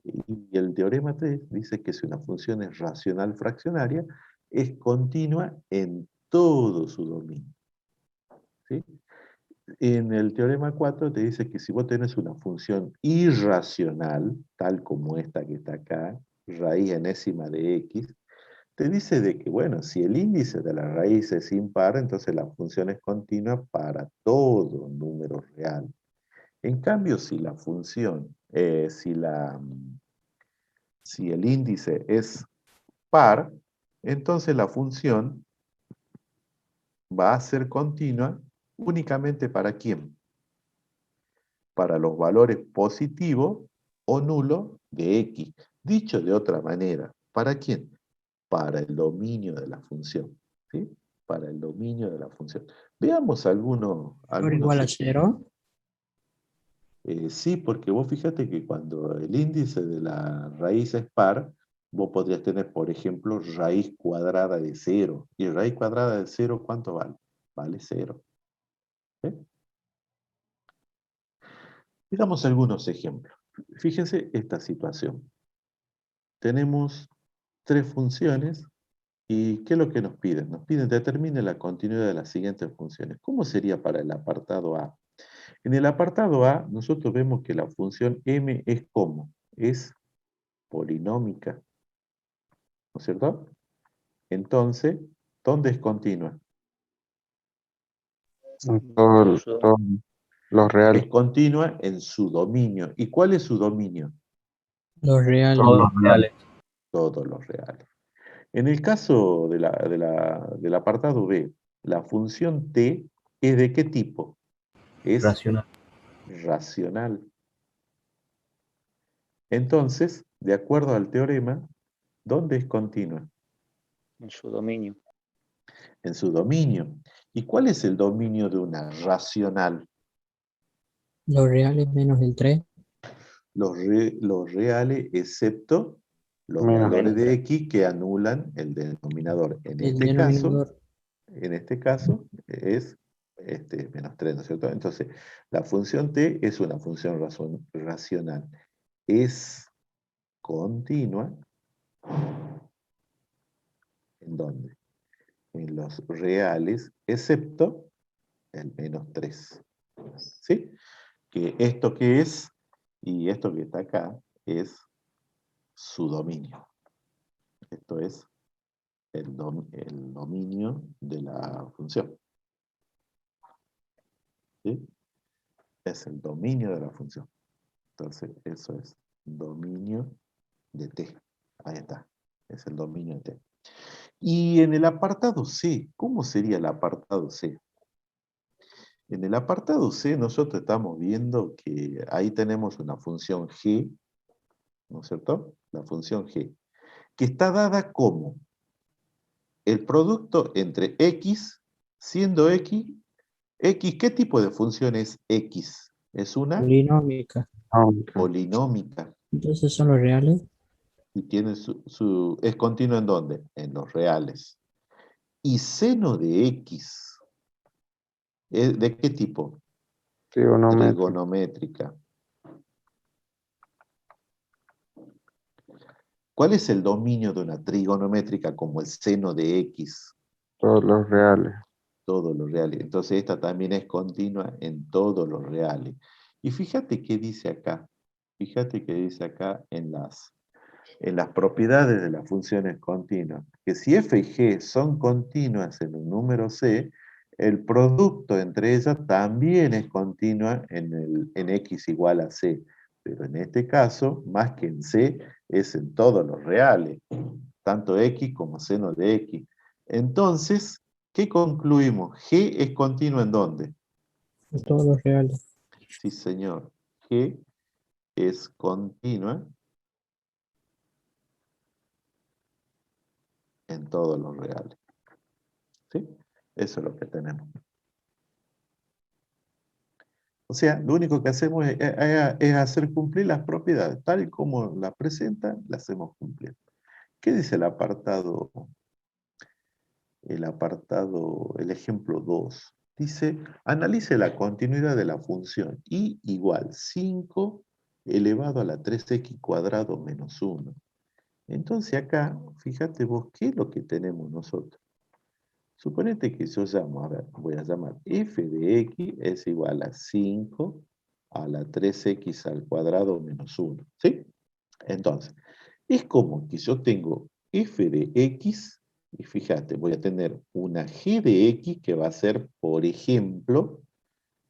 S1: Y el teorema 3 dice que si una función es racional fraccionaria, es continua en todo su dominio. ¿Sí? En el teorema 4 te dice que si vos tenés una función irracional, tal como esta que está acá, raíz enésima de x, te dice de que, bueno, si el índice de la raíz es impar, entonces la función es continua para todo número real. En cambio, si la función, si el índice es par, entonces la función va a ser continua únicamente ¿para quién? Para los valores positivos o nulos de x. Dicho de otra manera, ¿para quién? Para el dominio de la función. ¿Sí? Para el dominio de la función. Veamos algunos
S8: Igual a
S1: ejemplos.
S8: 0.
S1: Sí, porque vos fíjate que cuando el índice de la raíz es par, vos podrías tener, por ejemplo, raíz cuadrada de 0. ¿Y raíz cuadrada de 0 cuánto vale? Vale 0. ¿Sí? Veamos algunos ejemplos. Fíjense esta situación. Tenemos tres funciones ¿Y qué es lo que nos piden? Nos piden determine la continuidad de las siguientes funciones. ¿Cómo sería para el apartado A? En el apartado A, nosotros vemos que la función m es ¿cómo? Es polinómica, ¿no es cierto? Entonces, ¿dónde es continua?
S6: En todos los
S1: Es
S6: reales.
S1: continua en su dominio. ¿Y cuál es su dominio?
S8: Los reales.
S5: Todos los reales.
S1: Todos los reales. En el caso del apartado B, la función t es ¿de qué tipo? Es
S5: Racional.
S1: racional. Entonces, de acuerdo al teorema, ¿dónde es continua?
S10: En su dominio.
S1: En su dominio. ¿Y cuál es el dominio de una racional?
S8: Los reales menos el 3.
S1: Los reales, excepto los
S6: Menos
S1: valores de
S10: tres.
S1: x que anulan el denominador.
S8: El denominador.
S1: En este caso es menos 3, ¿no es cierto? Entonces, la función t es una función racional. Es continua. ¿En dónde? En los reales, excepto el menos 3. ¿Sí? Que esto que es, y esto que está acá, es su dominio. Esto es el dominio de la función. ¿Sí? Es el dominio de la función. Entonces, eso es dominio de T. Ahí está. Es el dominio de T. Y en el apartado C, ¿cómo sería el apartado C? En el apartado C nosotros estamos viendo que ahí tenemos una función G, ¿no es cierto? La función G, que está dada como el producto entre X, siendo X, ¿qué tipo de función es X? Es una
S8: Polinómica.
S1: polinómica.
S8: Entonces son los reales.
S1: Y tiene es continua ¿en dónde? En los reales. Y seno de X, ¿de qué tipo?
S6: Trigonométrico.
S1: Trigonométrica. ¿Cuál es el dominio de una trigonométrica como el seno de X?
S6: Todos los reales.
S1: Todos los reales. Entonces esta también es continua en todos los reales. Y fíjate qué dice acá. Fíjate qué dice acá en las propiedades de las funciones continuas. Que si f y g son continuas en un número c, el producto entre ellas también es continua en x igual a c. Pero en este caso, más que en c, es en todos los reales. Tanto x como seno de x. Entonces, ¿qué concluimos? G es continua ¿en dónde?
S8: En todos los reales.
S1: Sí, señor. G es continua en todos los reales. ¿Sí? Eso es lo que tenemos. O sea, lo único que hacemos es hacer cumplir las propiedades. Tal y como las presentan, las hacemos cumplir. ¿Qué dice el apartado? El ejemplo 2. Dice, analice la continuidad de la función y igual 5 elevado a la 3x cuadrado menos 1. Entonces acá, fíjate vos, ¿qué es lo que tenemos nosotros? Suponete que yo llamo, a ver, voy a llamar f de x es igual a 5 a la 3x al cuadrado menos 1. ¿Sí? Entonces, es como que yo tengo f de x, y fíjate, voy a tener una g de x que va a ser, por ejemplo,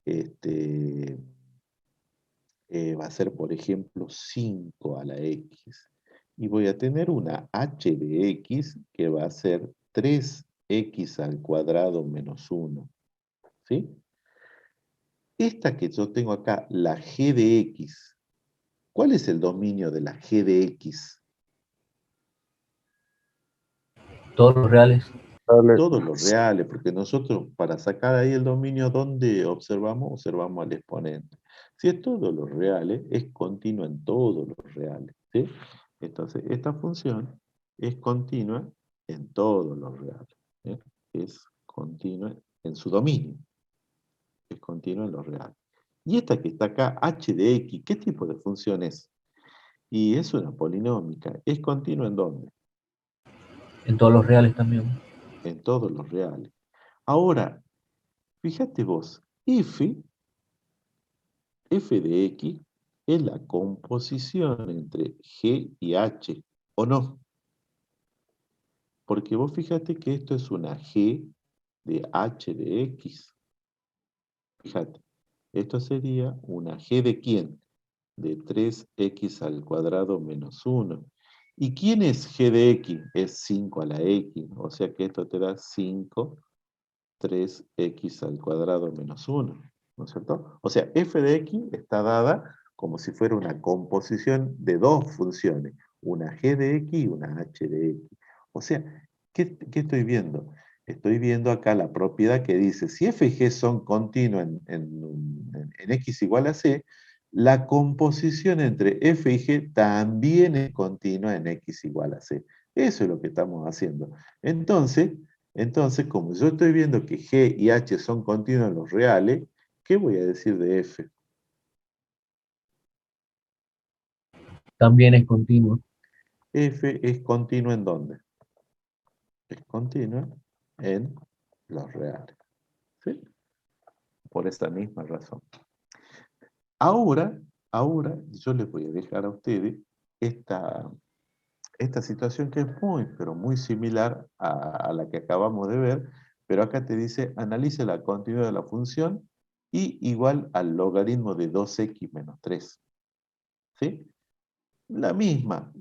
S1: va a ser, por ejemplo, 5 a la x. Y voy a tener una h de x que va a ser 3x al cuadrado menos 1. ¿Sí? Esta que yo tengo acá, la g de x, ¿cuál es el dominio de la g de x?
S5: Todos los reales.
S1: Todos los reales, porque nosotros para sacar ahí el dominio, ¿dónde observamos? Observamos al exponente. Si es todos los reales, es continua en todos los reales. ¿Sí? Entonces, esta función es continua en todos los reales. ¿Sí? Es continua en su dominio. Es continua en los reales. Y esta que está acá, h de x, ¿qué tipo de función es? Y es una polinómica. ¿Es continua en dónde?
S5: En todos los reales también.
S1: En todos los reales. Ahora, fíjate vos, f de x es la composición entre g y h, ¿o no? Porque vos fíjate que esto es una g de h de x. Fíjate, esto sería una g de ¿quién? De 3x al cuadrado menos 1. ¿Y quién es g de x? Es 5 a la x, o sea que esto te da 5, 3x al cuadrado menos 1, ¿no es cierto? O sea, f de x está dada como si fuera una composición de dos funciones, una g de x y una h de x. O sea, ¿qué estoy viendo? Estoy viendo acá la propiedad que dice, si f y g son continuas en x igual a c, la composición entre f y g también es continua en x igual a c. Eso es lo que estamos haciendo. Entonces, como yo estoy viendo que g y h son continuos en los reales, ¿qué voy a decir de f?
S5: También es continuo.
S1: F es continuo ¿en dónde? Es continuo en los reales. ¿Sí? Por esta misma razón. Ahora yo les voy a dejar a ustedes esta situación que es muy, pero muy similar a la que acabamos de ver, pero acá te dice, analice la continuidad de la función y igual al logaritmo de 2x menos 3. ¿Sí? La misma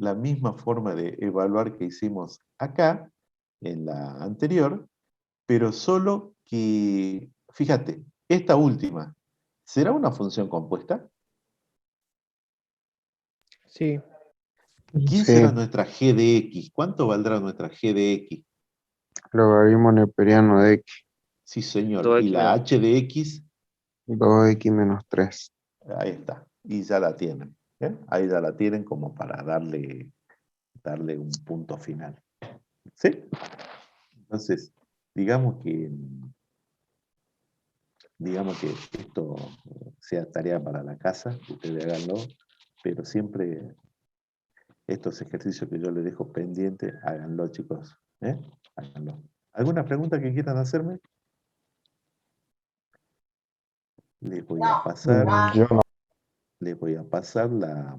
S1: forma de evaluar que hicimos acá, en la anterior, pero solo que, fíjate, esta última, ¿será una función compuesta?
S4: Sí.
S1: ¿Quién
S6: Sí,
S1: será nuestra g de x? ¿Cuánto valdrá nuestra g de x?
S6: logaritmo neperiano de x,
S1: Sí, señor.
S10: 2x
S1: ¿Y la
S10: menos
S1: h de x?
S6: 2x menos 3.
S1: Ahí está. Y ya la tienen. ¿Bien? Ahí ya la tienen como para darle un punto final. ¿Sí? Entonces, digamos que esto sea tarea para la casa, ustedes háganlo, pero siempre estos ejercicios que yo les dejo pendientes, háganlo, chicos. ¿Eh? Háganlo. ¿Alguna pregunta que quieran hacerme? Les voy a pasar,
S6: Yo no.
S1: les voy a pasar la